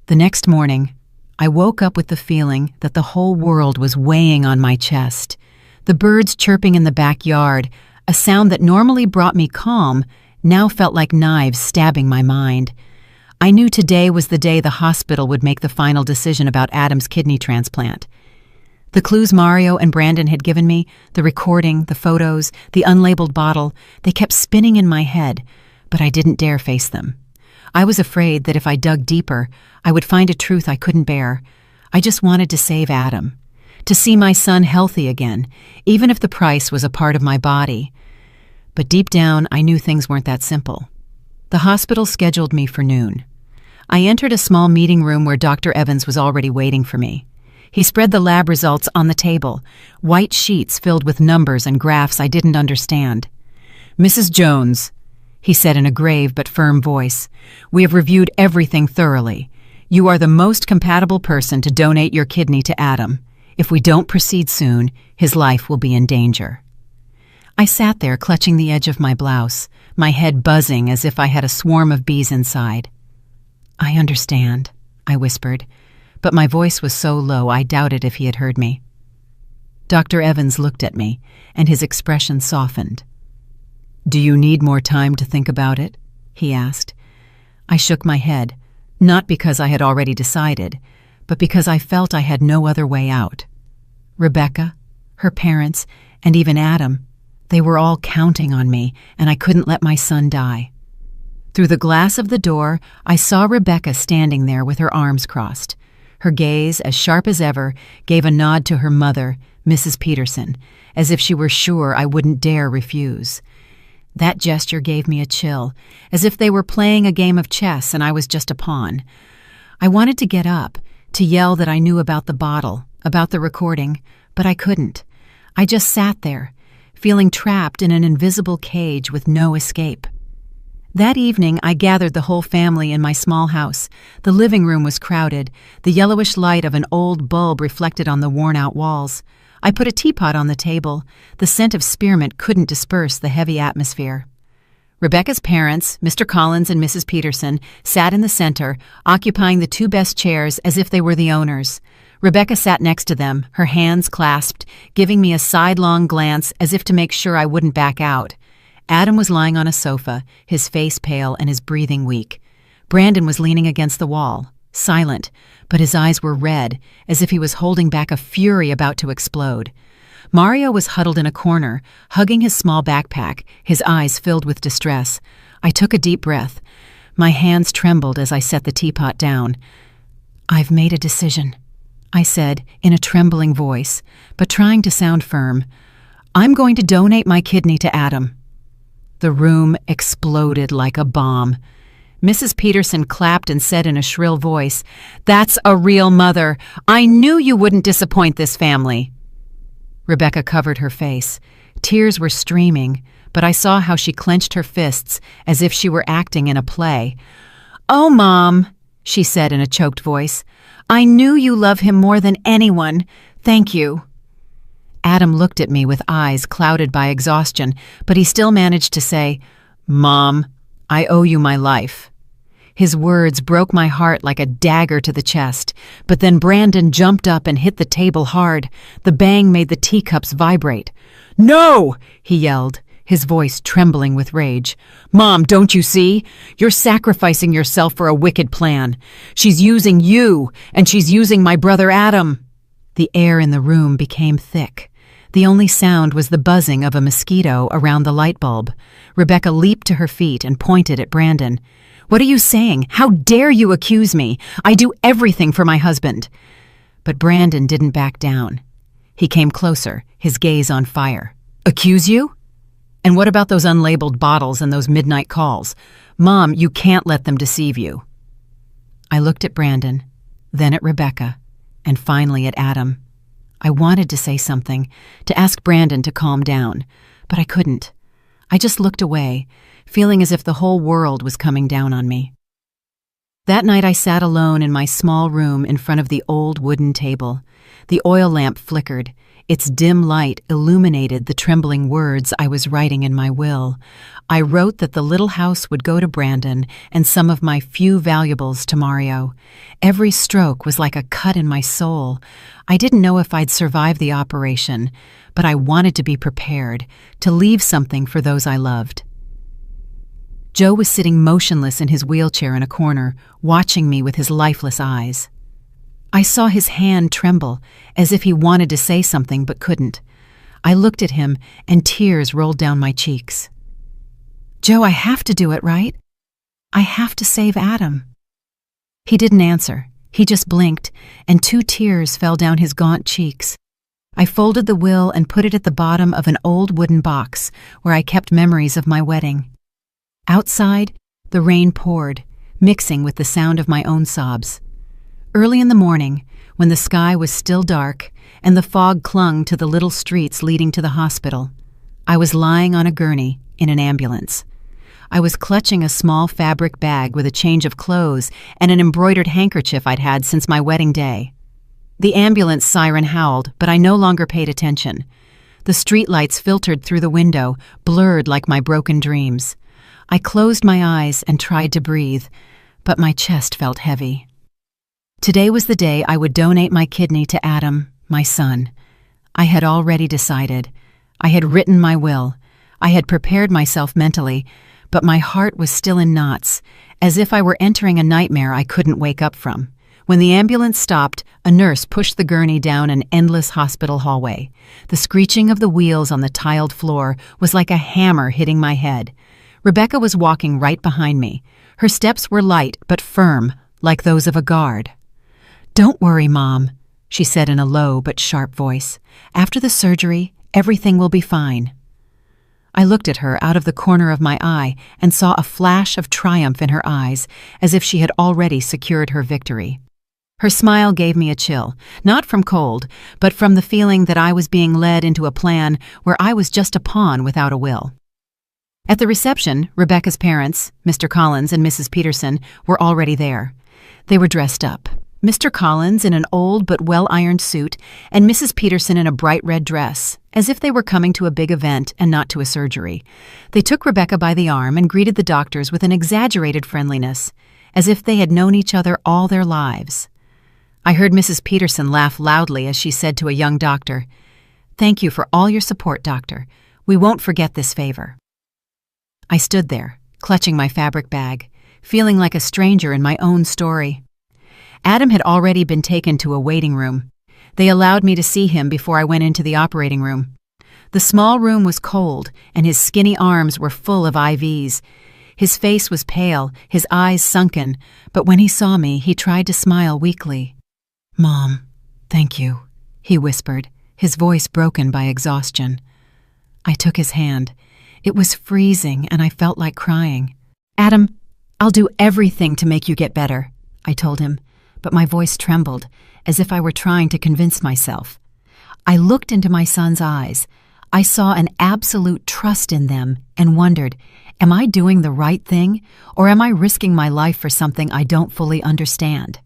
The next morning, I woke up with the feeling that the whole world was weighing on my chest. The birds chirping in the backyard, a sound that normally brought me calm, now felt like knives stabbing my mind. I knew today was the day the hospital would make the final decision about Adam's kidney transplant. The clues Mario and Brandon had given me, the recording, the photos, the unlabeled bottle, they kept spinning in my head, but I didn't dare face them. I was afraid that if I dug deeper, I would find a truth I couldn't bear. I just wanted to save Adam, to see my son healthy again, even if the price was a part of my body. But deep down, I knew things weren't that simple. The hospital scheduled me for noon. I entered a small meeting room where Dr. Evans was already waiting for me. He spread the lab results on the table, white sheets filled with numbers and graphs I didn't understand. "Mrs. Jones," he said in a grave but firm voice, "we have reviewed everything thoroughly. You are the most compatible person to donate your kidney to Adam. If we don't proceed soon, his life will be in danger." I sat there clutching the edge of my blouse, my head buzzing as if I had a swarm of bees inside. "I understand," I whispered, but my voice was so low I doubted if he had heard me. Dr. Evans looked at me, and his expression softened. "Do you need more time to think about it?" he asked. I shook my head, not because I had already decided, but because I felt I had no other way out. Rebecca, her parents, and even Adam, they were all counting on me, and I couldn't let my son die. Through the glass of the door, I saw Rebecca standing there with her arms crossed. Her gaze, as sharp as ever, gave a nod to her mother, Mrs. Peterson, as if she were sure I wouldn't dare refuse. That gesture gave me a chill, as if they were playing a game of chess and I was just a pawn. I wanted to get up, to yell that I knew about the bottle, about the recording, but I couldn't. I just sat there, feeling trapped in an invisible cage with no escape. That evening, I gathered the whole family in my small house. The living room was crowded, the yellowish light of an old bulb reflected on the worn-out walls. I put a teapot on the table. The scent of spearmint couldn't disperse the heavy atmosphere. Rebecca's parents, Mr. Collins and Mrs. Peterson, sat in the center, occupying the two best chairs as if they were the owners. Rebecca sat next to them, her hands clasped, giving me a sidelong glance as if to make sure I wouldn't back out. Adam was lying on a sofa, his face pale and his breathing weak. Brandon was leaning against the wall, silent, but his eyes were red, as if he was holding back a fury about to explode. Mario was huddled in a corner, hugging his small backpack, his eyes filled with distress. I took a deep breath. My hands trembled as I set the teapot down. "I've made a decision," I said in a trembling voice, but trying to sound firm. "I'm going to donate my kidney to Adam." The room exploded like a bomb. Mrs. Peterson clapped and said in a shrill voice, "That's a real mother. I knew you wouldn't disappoint this family." Rebecca covered her face. Tears were streaming, but I saw how she clenched her fists as if she were acting in a play. "Oh, Mom," she said in a choked voice, "I knew you love him more than anyone. Thank you." Adam looked at me with eyes clouded by exhaustion, but he still managed to say, "Mom, I owe you my life." His words broke my heart like a dagger to the chest, but then Brandon jumped up and hit the table hard. The bang made the teacups vibrate. "No!" he yelled, his voice trembling with rage. "Mom, don't you see? You're sacrificing yourself for a wicked plan. She's using you, and she's using my brother Adam." The air in the room became thick. The only sound was the buzzing of a mosquito around the light bulb. Rebecca leaped to her feet and pointed at Brandon. "What are you saying? How dare you accuse me? I do everything for my husband." But Brandon didn't back down. He came closer, his gaze on fire. "Accuse you? And what about those unlabeled bottles and those midnight calls? Mom, you can't let them deceive you." I looked at Brandon, then at Rebecca, and finally at Adam. I wanted to say something, to ask Brandon to calm down, but I couldn't. I just looked away, feeling as if the whole world was coming down on me. That night I sat alone in my small room in front of the old wooden table. The oil lamp flickered. Its dim light illuminated the trembling words I was writing in my will. I wrote that the little house would go to Brandon and some of my few valuables to Mario. Every stroke was like a cut in my soul. I didn't know if I'd survive the operation, but I wanted to be prepared, to leave something for those I loved. Joe was sitting motionless in his wheelchair in a corner, watching me with his lifeless eyes. I saw his hand tremble, as if he wanted to say something but couldn't. I looked at him, and tears rolled down my cheeks. "Joe, I have to do it, right? I have to save Adam." He didn't answer. He just blinked, and 2 tears fell down his gaunt cheeks. I folded the will and put it at the bottom of an old wooden box, where I kept memories of my wedding. Outside, the rain poured, mixing with the sound of my own sobs. Early in the morning, when the sky was still dark and the fog clung to the little streets leading to the hospital, I was lying on a gurney in an ambulance. I was clutching a small fabric bag with a change of clothes and an embroidered handkerchief I'd had since my wedding day. The ambulance siren howled, but I no longer paid attention. The streetlights filtered through the window, blurred like my broken dreams. I closed my eyes and tried to breathe, but my chest felt heavy. Today was the day I would donate my kidney to Adam, my son. I had already decided. I had written my will. I had prepared myself mentally, but my heart was still in knots, as if I were entering a nightmare I couldn't wake up from. When the ambulance stopped, a nurse pushed the gurney down an endless hospital hallway. The screeching of the wheels on the tiled floor was like a hammer hitting my head. Rebecca was walking right behind me. Her steps were light but firm, like those of a guard. "Don't worry, Mom," she said in a low but sharp voice. "After the surgery, everything will be fine." I looked at her out of the corner of my eye and saw a flash of triumph in her eyes, as if she had already secured her victory. Her smile gave me a chill, not from cold, but from the feeling that I was being led into a plan where I was just a pawn without a will. At the reception, Rebecca's parents, Mr. Collins and Mrs. Peterson, were already there. They were dressed up. Mr. Collins in an old but well-ironed suit, and Mrs. Peterson in a bright red dress, as if they were coming to a big event and not to a surgery. They took Rebecca by the arm and greeted the doctors with an exaggerated friendliness, as if they had known each other all their lives. I heard Mrs. Peterson laugh loudly as she said to a young doctor, "Thank you for all your support, doctor. We won't forget this favor." I stood there, clutching my fabric bag, feeling like a stranger in my own story. Adam had already been taken to a waiting room. They allowed me to see him before I went into the operating room. The small room was cold, and his skinny arms were full of IVs. His face was pale, his eyes sunken, but when he saw me, he tried to smile weakly. "Mom, thank you," he whispered, his voice broken by exhaustion. I took his hand. It was freezing, and I felt like crying. "Adam, I'll do everything to make you get better," I told him, but my voice trembled, as if I were trying to convince myself. I looked into my son's eyes. I saw an absolute trust in them and wondered, am I doing the right thing, or am I risking my life for something I don't fully understand?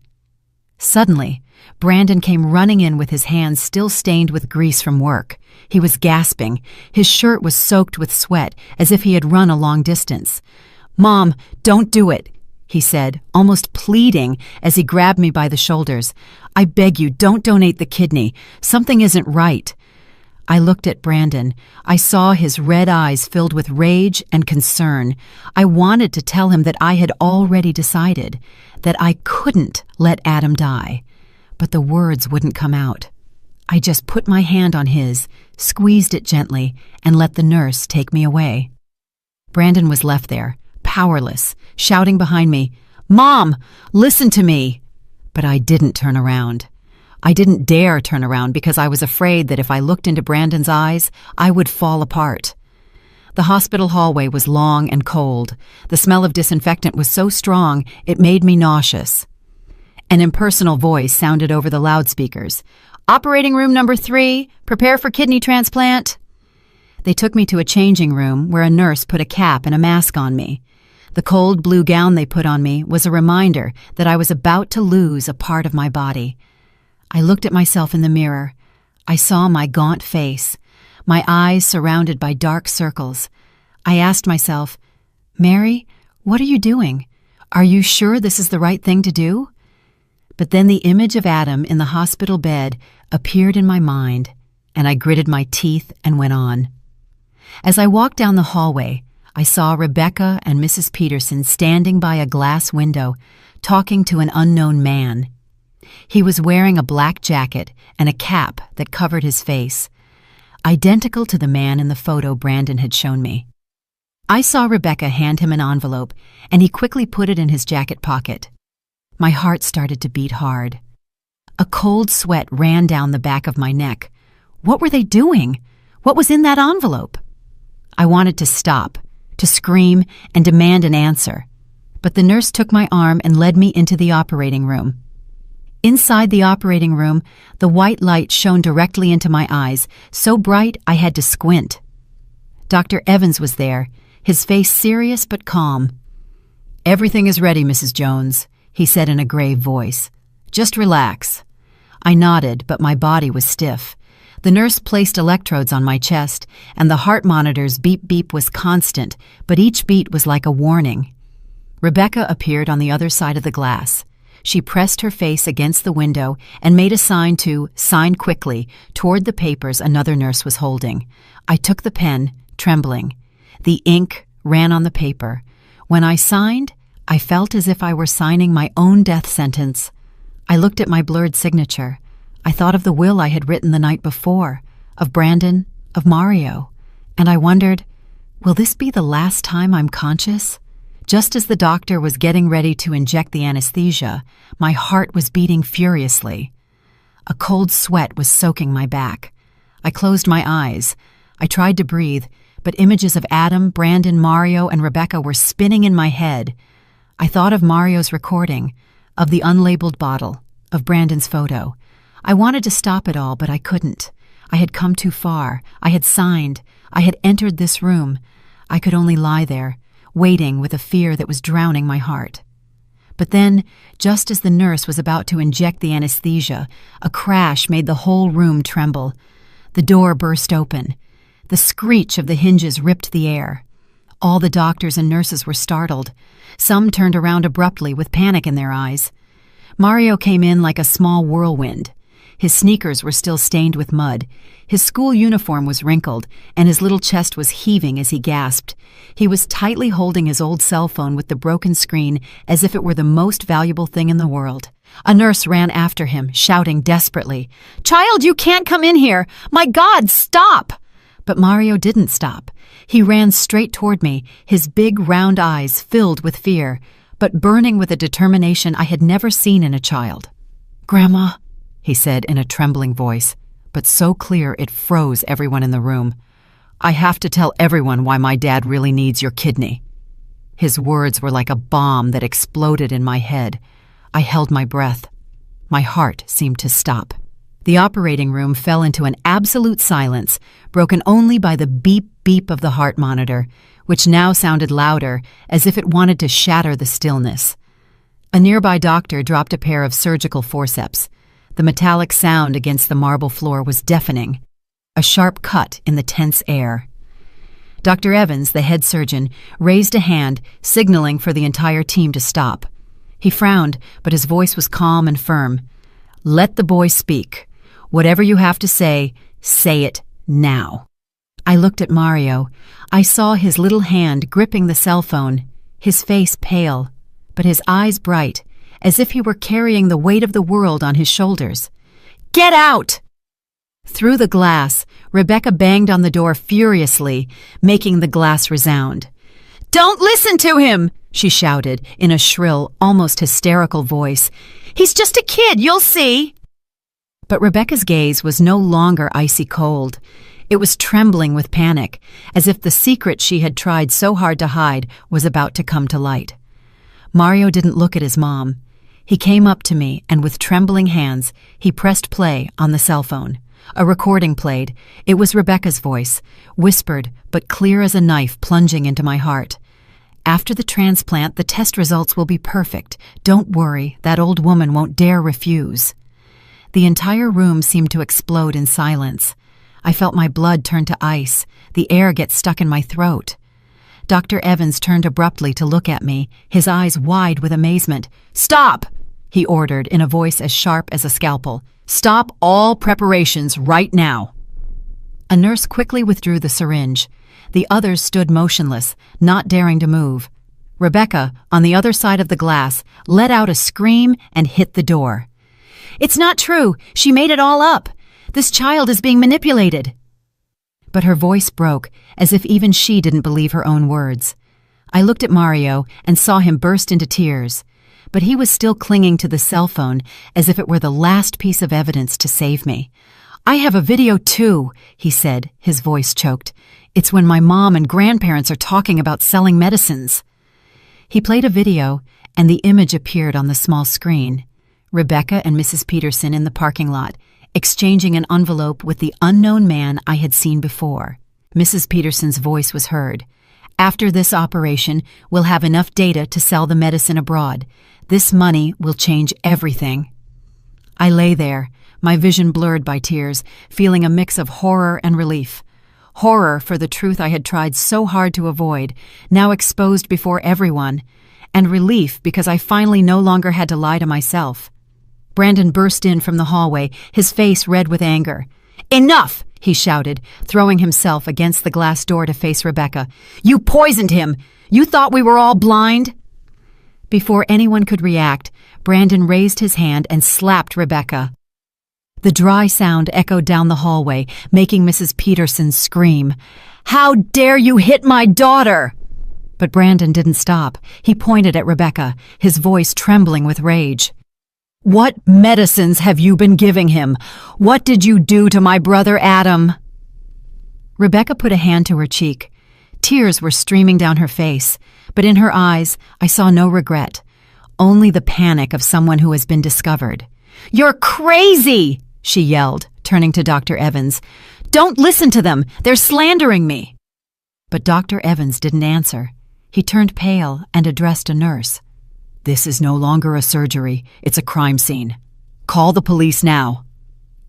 Suddenly, Brandon came running in with his hands still stained with grease from work. He was gasping. His shirt was soaked with sweat, as if he had run a long distance. "Mom, don't do it," he said, almost pleading as he grabbed me by the shoulders. "I beg you, don't donate the kidney. Something isn't right." I looked at Brandon. I saw his red eyes filled with rage and concern. I wanted to tell him that I had already decided, that I couldn't let Adam die. But the words wouldn't come out. I just put my hand on his, squeezed it gently, and let the nurse take me away. Brandon was left there, powerless, shouting behind me, "Mom, listen to me!" But I didn't turn around. I didn't dare turn around because I was afraid that if I looked into Brandon's eyes, I would fall apart. The hospital hallway was long and cold. The smell of disinfectant was so strong it made me nauseous. An impersonal voice sounded over the loudspeakers. "Operating room number 3, prepare for kidney transplant." They took me to a changing room where a nurse put a cap and a mask on me. The cold blue gown they put on me was a reminder that I was about to lose a part of my body. I looked at myself in the mirror. I saw my gaunt face, my eyes surrounded by dark circles. I asked myself, "Mary, what are you doing? Are you sure this is the right thing to do?" But then the image of Adam in the hospital bed appeared in my mind, and I gritted my teeth and went on. As I walked down the hallway, I saw Rebecca and Mrs. Peterson standing by a glass window, talking to an unknown man. He was wearing a black jacket and a cap that covered his face, identical to the man in the photo Brandon had shown me. I saw Rebecca hand him an envelope, and he quickly put it in his jacket pocket. My heart started to beat hard. A cold sweat ran down the back of my neck. What were they doing? What was in that envelope? I wanted to stop, to scream and demand an answer, but the nurse took my arm and led me into the operating room. Inside the operating room, the white light shone directly into my eyes, so bright I had to squint. Dr. Evans was there, his face serious but calm. "Everything is ready, Mrs. Jones," he said in a grave voice. "Just relax." I nodded, but my body was stiff. The nurse placed electrodes on my chest, and the heart monitor's beep-beep was constant, but each beat was like a warning. Rebecca appeared on the other side of the glass. She pressed her face against the window and made a sign to sign quickly toward the papers another nurse was holding. I took the pen, trembling. The ink ran on the paper. When I signed, I felt as if I were signing my own death sentence. I looked at my blurred signature. I thought of the will I had written the night before, of Brandon, of Mario, and I wondered, will this be the last time I'm conscious? Just as the doctor was getting ready to inject the anesthesia, my heart was beating furiously. A cold sweat was soaking my back. I closed my eyes. I tried to breathe, but images of Adam, Brandon, Mario, and Rebecca were spinning in my head. I thought of Mario's recording, of the unlabeled bottle, of Brandon's photo. I wanted to stop it all, but I couldn't. I had come too far. I had signed. I had entered this room. I could only lie there, waiting with a fear that was drowning my heart. But then, just as the nurse was about to inject the anesthesia, a crash made the whole room tremble. The door burst open. The screech of the hinges ripped the air. All the doctors and nurses were startled. Some turned around abruptly with panic in their eyes. Mario came in like a small whirlwind. His sneakers were still stained with mud. His school uniform was wrinkled, and his little chest was heaving as he gasped. He was tightly holding his old cell phone with the broken screen as if it were the most valuable thing in the world. A nurse ran after him, shouting desperately, "Child, you can't come in here! My God, stop!" But Mario didn't stop. He ran straight toward me, his big round eyes filled with fear, but burning with a determination I had never seen in a child. "Grandma," he said in a trembling voice, but so clear it froze everyone in the room. "I have to tell everyone why my dad really needs your kidney." His words were like a bomb that exploded in my head. I held my breath. My heart seemed to stop. The operating room fell into an absolute silence, broken only by the beep-beep of the heart monitor, which now sounded louder, as if it wanted to shatter the stillness. A nearby doctor dropped a pair of surgical forceps. The metallic sound against the marble floor was deafening, a sharp cut in the tense air. Dr. Evans, the head surgeon, raised a hand, signaling for the entire team to stop. He frowned, but his voice was calm and firm. "Let the boy speak. Whatever you have to say it now." I looked at Mario. I saw his little hand gripping the cell phone, his face pale, but his eyes bright, as if he were carrying the weight of the world on his shoulders. "Get out!" Through the glass, Rebecca banged on the door furiously, making the glass resound. "Don't listen to him!" she shouted in a shrill, almost hysterical voice. "He's just a kid, you'll see!" But Rebecca's gaze was no longer icy cold. It was trembling with panic, as if the secret she had tried so hard to hide was about to come to light. Mario didn't look at his mom. He came up to me, and with trembling hands, he pressed play on the cell phone. A recording played. It was Rebecca's voice, whispered but clear as a knife plunging into my heart. "After the transplant, the test results will be perfect. Don't worry, that old woman won't dare refuse." The entire room seemed to explode in silence. I felt my blood turn to ice, the air get stuck in my throat. Dr. Evans turned abruptly to look at me, his eyes wide with amazement. "Stop!" he ordered in a voice as sharp as a scalpel. "Stop all preparations right now." A nurse quickly withdrew the syringe. The others stood motionless, not daring to move. Rebecca, on the other side of the glass, let out a scream and hit the door. "It's not true! She made it all up! This child is being manipulated!" But her voice broke, as if even she didn't believe her own words. I looked at Mario and saw him burst into tears, but he was still clinging to the cell phone as if it were the last piece of evidence to save me. "I have a video too," he said, his voice choked. "It's when my mom and grandparents are talking about selling medicines." He played a video, and the image appeared on the small screen. Rebecca and Mrs. Peterson in the parking lot, exchanging an envelope with the unknown man I had seen before. Mrs. Peterson's voice was heard. "After this operation, we'll have enough data to sell the medicine abroad. This money will change everything." I lay there, my vision blurred by tears, feeling a mix of horror and relief. Horror for the truth I had tried so hard to avoid, now exposed before everyone, and relief because I finally no longer had to lie to myself. Brandon burst in from the hallway, his face red with anger. "Enough!" he shouted, throwing himself against the glass door to face Rebecca. "You poisoned him! You thought we were all blind?" Before anyone could react, Brandon raised his hand and slapped Rebecca. The dry sound echoed down the hallway, making Mrs. Peterson scream. "How dare you hit my daughter!" But Brandon didn't stop. He pointed at Rebecca, his voice trembling with rage. "What medicines have you been giving him? What did you do to my brother Adam?" Rebecca put a hand to her cheek. Tears were streaming down her face, but in her eyes I saw no regret, only the panic of someone who has been discovered. "You're crazy!" she yelled, turning to Dr. Evans. "Don't listen to them! They're slandering me!" But Dr. Evans didn't answer. He turned pale and addressed a nurse. "This is no longer a surgery. It's a crime scene. Call the police now."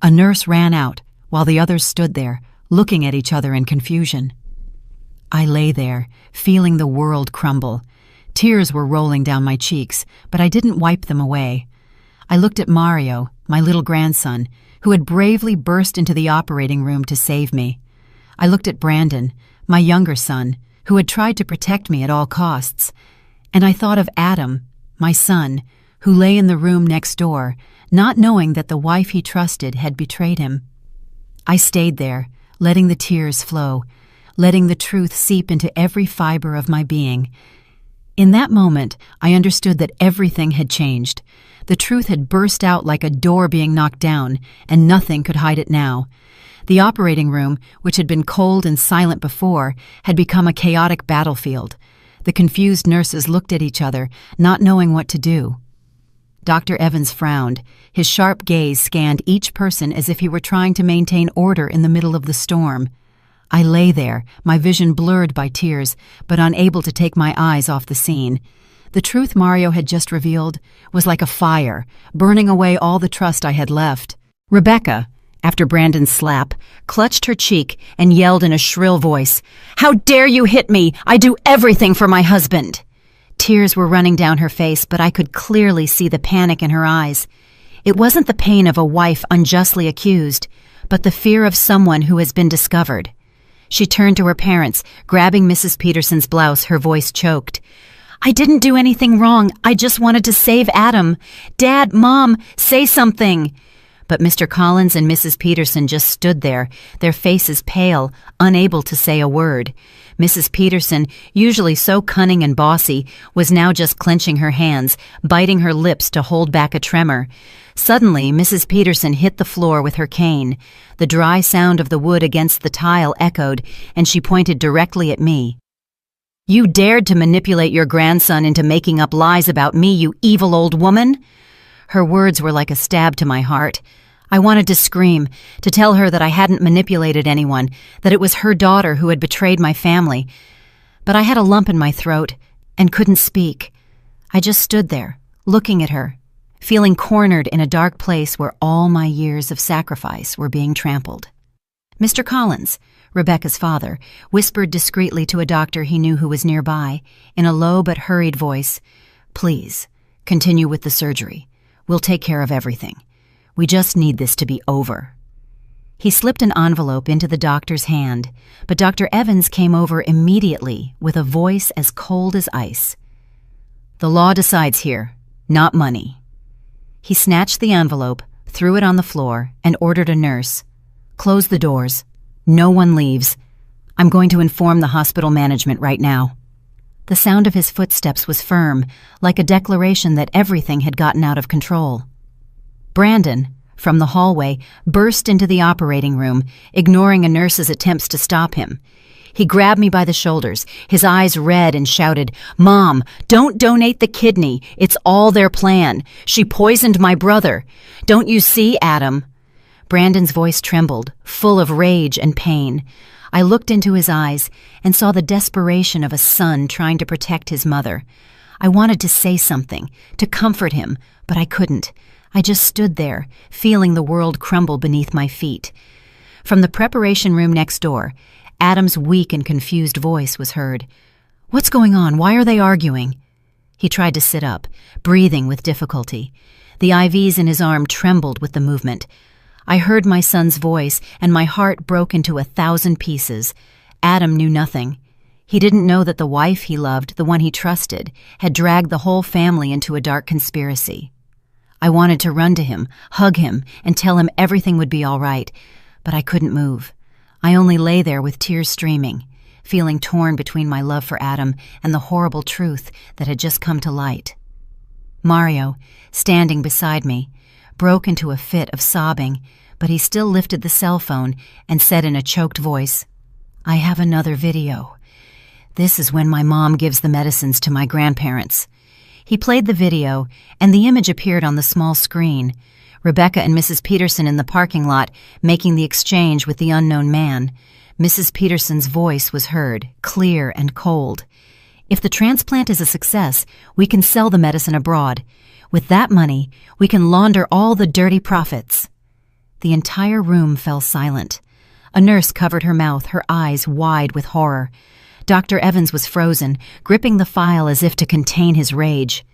A nurse ran out while the others stood there, looking at each other in confusion. I lay there, feeling the world crumble. Tears were rolling down my cheeks, but I didn't wipe them away. I looked at Mario, my little grandson, who had bravely burst into the operating room to save me. I looked at Brandon, my younger son, who had tried to protect me at all costs. And I thought of Adam, my son, who lay in the room next door, not knowing that the wife he trusted had betrayed him. I stayed there, letting the tears flow, letting the truth seep into every fiber of my being. In that moment, I understood that everything had changed. The truth had burst out like a door being knocked down, and nothing could hide it now. The operating room, which had been cold and silent before, had become a chaotic battlefield. The confused nurses looked at each other, not knowing what to do. Dr. Evans frowned. His sharp gaze scanned each person as if he were trying to maintain order in the middle of the storm. I lay there, my vision blurred by tears, but unable to take my eyes off the scene. The truth Mario had just revealed was like a fire, burning away all the trust I had left. Rebecca, after Brandon's slap, clutched her cheek and yelled in a shrill voice, "How dare you hit me? I do everything for my husband!" Tears were running down her face, but I could clearly see the panic in her eyes. It wasn't the pain of a wife unjustly accused, but the fear of someone who has been discovered. She turned to her parents, grabbing Mrs. Peterson's blouse, her voice choked. "I didn't do anything wrong. I just wanted to save Adam. Dad, Mom, say something." But Mr. Collins and Mrs. Peterson just stood there, their faces pale, unable to say a word. Mrs. Peterson, usually so cunning and bossy, was now just clenching her hands, biting her lips to hold back a tremor. Suddenly, Mrs. Peterson hit the floor with her cane. The dry sound of the wood against the tile echoed, and she pointed directly at me. "You dared to manipulate your grandson into making up lies about me, you evil old woman!" Her words were like a stab to my heart. I wanted to scream, to tell her that I hadn't manipulated anyone, that it was her daughter who had betrayed my family. But I had a lump in my throat and couldn't speak. I just stood there, looking at her, feeling cornered in a dark place where all my years of sacrifice were being trampled. Mr. Collins, Rebecca's father, whispered discreetly to a doctor he knew who was nearby, in a low but hurried voice, "Please, continue with the surgery. We'll take care of everything. We just need this to be over." He slipped an envelope into the doctor's hand, but Dr. Evans came over immediately with a voice as cold as ice. "The law decides here, not money." He snatched the envelope, threw it on the floor, and ordered a nurse. "Close the doors. No one leaves. I'm going to inform the hospital management right now." The sound of his footsteps was firm, like a declaration that everything had gotten out of control. Brandon, from the hallway, burst into the operating room, ignoring a nurse's attempts to stop him. He grabbed me by the shoulders, his eyes red, and shouted, "Mom, don't donate the kidney. It's all their plan. She poisoned my brother. Don't you see, Adam?" Brandon's voice trembled, full of rage and pain. I looked into his eyes and saw the desperation of a son trying to protect his mother. I wanted to say something, to comfort him, but I couldn't. I just stood there, feeling the world crumble beneath my feet. From the preparation room next door, Adam's weak and confused voice was heard. "What's going on? Why are they arguing?" He tried to sit up, breathing with difficulty. The IVs in his arm trembled with the movement. I heard my son's voice, and my heart broke into 1,000 pieces. Adam knew nothing. He didn't know that the wife he loved, the one he trusted, had dragged the whole family into a dark conspiracy. I wanted to run to him, hug him, and tell him everything would be all right, but I couldn't move. I only lay there with tears streaming, feeling torn between my love for Adam and the horrible truth that had just come to light. Mario, standing beside me, broke into a fit of sobbing, but he still lifted the cell phone and said in a choked voice, "I have another video. This is when my mom gives the medicines to my grandparents." He played the video, and the image appeared on the small screen. Rebecca and Mrs. Peterson in the parking lot making the exchange with the unknown man. Mrs. Peterson's voice was heard, clear and cold. If the transplant is a success, we can sell the medicine abroad. With that money, we can launder all the dirty profits. The entire room fell silent. A nurse covered her mouth, her eyes wide with horror. Dr. Evans was frozen, gripping the file as if to contain his rage.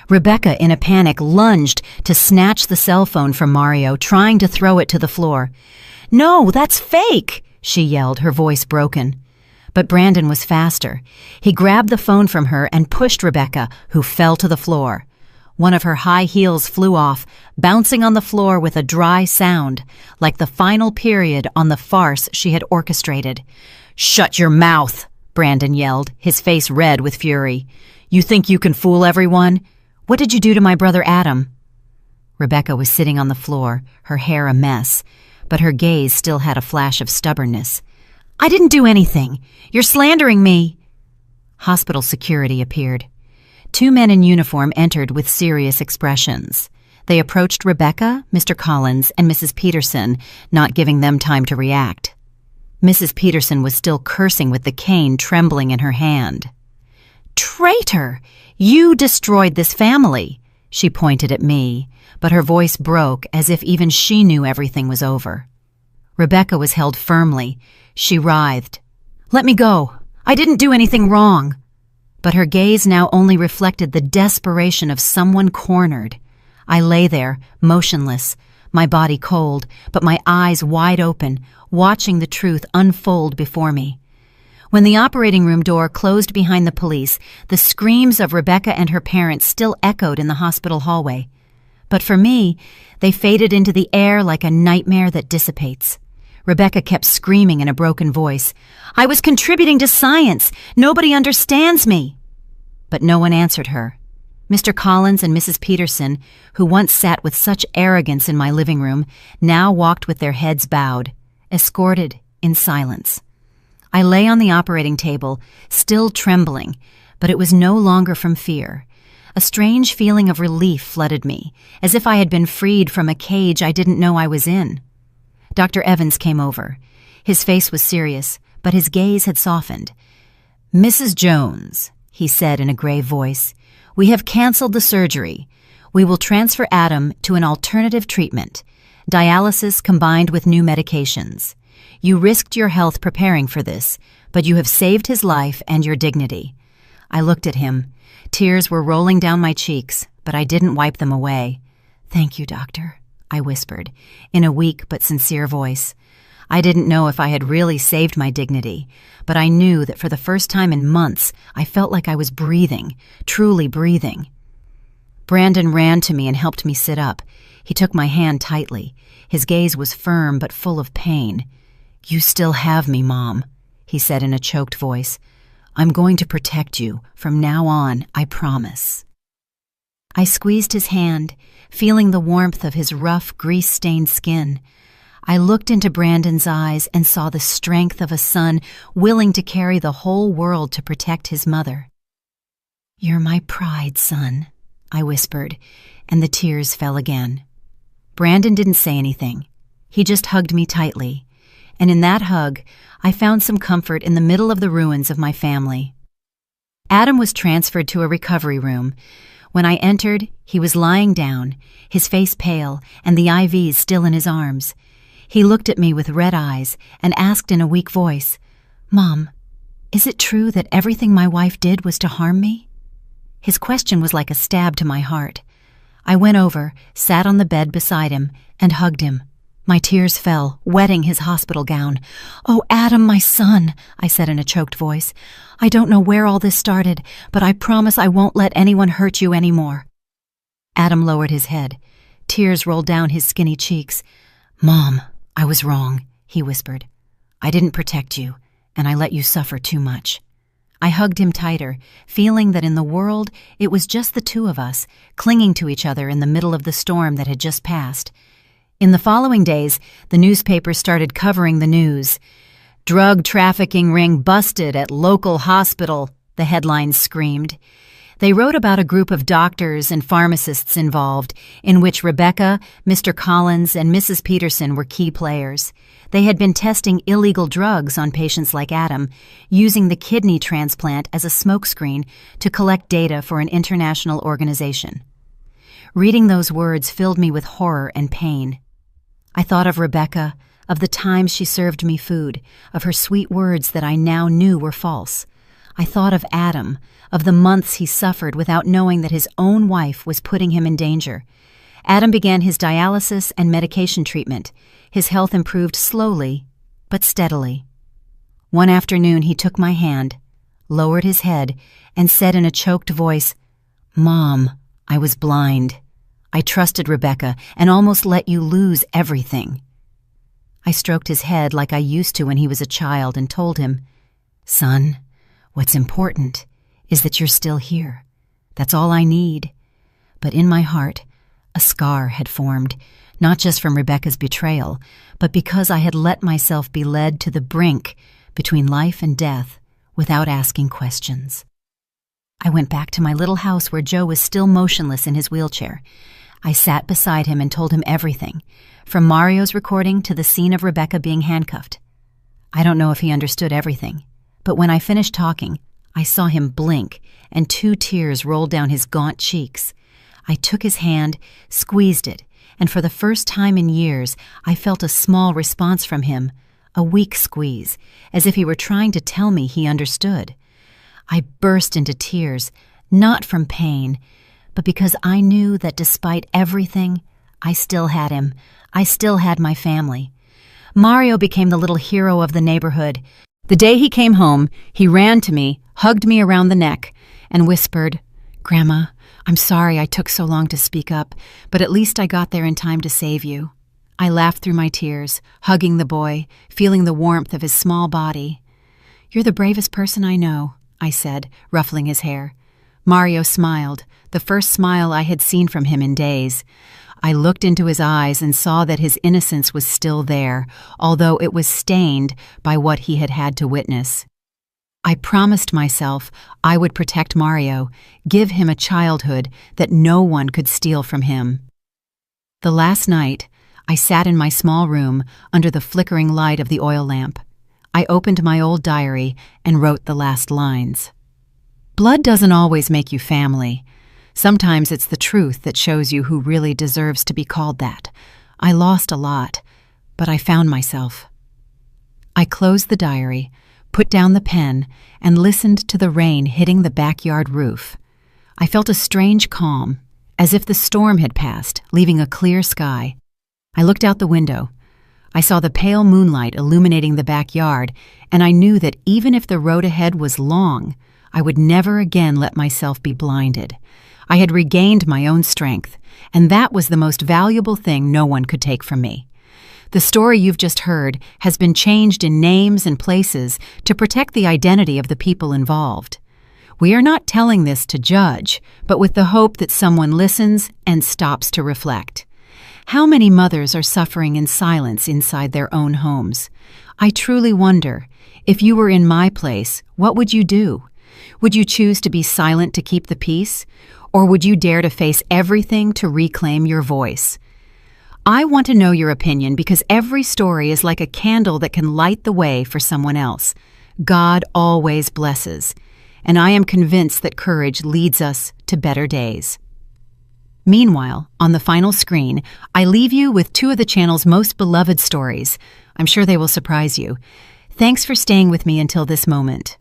Rebecca, in a panic, lunged to snatch the cell phone from Mario, trying to throw it to the floor. "No, that's fake!" she yelled, her voice broken. But Brandon was faster. He grabbed the phone from her and pushed Rebecca, who fell to the floor. One of her high heels flew off, bouncing on the floor with a dry sound, like the final period on the farce she had orchestrated. "Shut your mouth!" Brandon yelled, his face red with fury. "You think you can fool everyone? What did you do to my brother Adam?" Rebecca was sitting on the floor, her hair a mess, but her gaze still had a flash of stubbornness. "I didn't do anything. You're slandering me." Hospital security appeared. 2 men in uniform entered with serious expressions. They approached Rebecca, Mr. Collins, and Mrs. Peterson, not giving them time to react. Mrs. Peterson was still cursing with the cane trembling in her hand. "Traitor! You destroyed this family!" She pointed at me, but her voice broke as if even she knew everything was over. Rebecca was held firmly. She writhed. "Let me go. I didn't do anything wrong." But her gaze now only reflected the desperation of someone cornered. I lay there, motionless, my body cold, but my eyes wide open, watching the truth unfold before me. When the operating room door closed behind the police, the screams of Rebecca and her parents still echoed in the hospital hallway. But for me, they faded into the air like a nightmare that dissipates. Rebecca kept screaming in a broken voice, "I was contributing to science! Nobody understands me!" But no one answered her. Mr. Collins and Mrs. Peterson, who once sat with such arrogance in my living room, now walked with their heads bowed, escorted in silence. I lay on the operating table, still trembling, but it was no longer from fear. A strange feeling of relief flooded me, as if I had been freed from a cage I didn't know I was in. Dr. Evans came over. His face was serious, but his gaze had softened. "Mrs. Jones," he said in a grave voice, "we have canceled the surgery. We will transfer Adam to an alternative treatment, dialysis combined with new medications. You risked your health preparing for this, but you have saved his life and your dignity." I looked at him. Tears were rolling down my cheeks, but I didn't wipe them away. "Thank you, doctor," I whispered, in a weak but sincere voice. I didn't know if I had really saved my dignity, but I knew that for the first time in months, I felt like I was breathing, truly breathing. Brandon ran to me and helped me sit up. He took my hand tightly. His gaze was firm but full of pain. "You still have me, Mom," he said in a choked voice. "I'm going to protect you. From now on, I promise." I squeezed his hand, feeling the warmth of his rough, grease-stained skin. I looked into Brandon's eyes and saw the strength of a son willing to carry the whole world to protect his mother. "You're my pride, son," I whispered, and the tears fell again. Brandon didn't say anything. He just hugged me tightly, and in that hug, I found some comfort in the middle of the ruins of my family. Adam was transferred to a recovery room. When I entered, he was lying down, his face pale and the IVs still in his arms. He looked at me with red eyes and asked in a weak voice, "Mom, is it true that everything my wife did was to harm me?" His question was like a stab to my heart. I went over, sat on the bed beside him, and hugged him. My tears fell, wetting his hospital gown. "Oh, Adam, my son," I said in a choked voice. "I don't know where all this started, but I promise I won't let anyone hurt you anymore." Adam lowered his head. Tears rolled down his skinny cheeks. "Mom, I was wrong," he whispered. "I didn't protect you, and I let you suffer too much." I hugged him tighter, feeling that in the world it was just the two of us, clinging to each other in the middle of the storm that had just passed. In the following days, the newspapers started covering the news. "Drug trafficking ring busted at local hospital," the headlines screamed. They wrote about a group of doctors and pharmacists involved, in which Rebecca, Mr. Collins, and Mrs. Peterson were key players. They had been testing illegal drugs on patients like Adam, using the kidney transplant as a smokescreen to collect data for an international organization. Reading those words filled me with horror and pain. I thought of Rebecca, of the times she served me food, of her sweet words that I now knew were false. I thought of Adam, of the months he suffered without knowing that his own wife was putting him in danger. Adam began his dialysis and medication treatment. His health improved slowly, but steadily. One afternoon he took my hand, lowered his head, and said in a choked voice, "Mom, I was blind. I trusted Rebecca and almost let you lose everything." I stroked his head like I used to when he was a child and told him, "Son, what's important is that you're still here. That's all I need." But in my heart, a scar had formed, not just from Rebecca's betrayal, but because I had let myself be led to the brink between life and death without asking questions. I went back to my little house where Joe was still motionless in his wheelchair. I sat beside him and told him everything, from Mario's recording to the scene of Rebecca being handcuffed. I don't know if he understood everything, but when I finished talking, I saw him blink and 2 tears rolled down his gaunt cheeks. I took his hand, squeezed it, and for the first time in years, I felt a small response from him, a weak squeeze, as if he were trying to tell me he understood. I burst into tears, not from pain, but because I knew that despite everything, I still had him. I still had my family. Mario became the little hero of the neighborhood. The day he came home, he ran to me, hugged me around the neck, and whispered, "Grandma, I'm sorry I took so long to speak up, but at least I got there in time to save you." I laughed through my tears, hugging the boy, feeling the warmth of his small body. "You're the bravest person I know," I said, ruffling his hair. Mario smiled, the first smile I had seen from him in days. I looked into his eyes and saw that his innocence was still there, although it was stained by what he had had to witness. I promised myself I would protect Mario, give him a childhood that no one could steal from him. The last night, I sat in my small room under the flickering light of the oil lamp. I opened my old diary and wrote the last lines. Blood doesn't always make you family. Sometimes it's the truth that shows you who really deserves to be called that. I lost a lot, but I found myself. I closed the diary, put down the pen, and listened to the rain hitting the backyard roof. I felt a strange calm, as if the storm had passed, leaving a clear sky. I looked out the window. I saw the pale moonlight illuminating the backyard, and I knew that even if the road ahead was long, I would never again let myself be blinded. I had regained my own strength, and that was the most valuable thing no one could take from me. The story you've just heard has been changed in names and places to protect the identity of the people involved. We are not telling this to judge, but with the hope that someone listens and stops to reflect. How many mothers are suffering in silence inside their own homes? I truly wonder, if you were in my place, what would you do? Would you choose to be silent to keep the peace? Or would you dare to face everything to reclaim your voice? I want to know your opinion because every story is like a candle that can light the way for someone else. God always blesses, and I am convinced that courage leads us to better days. Meanwhile, on the final screen, I leave you with 2 of the channel's most beloved stories. I'm sure they will surprise you. Thanks for staying with me until this moment.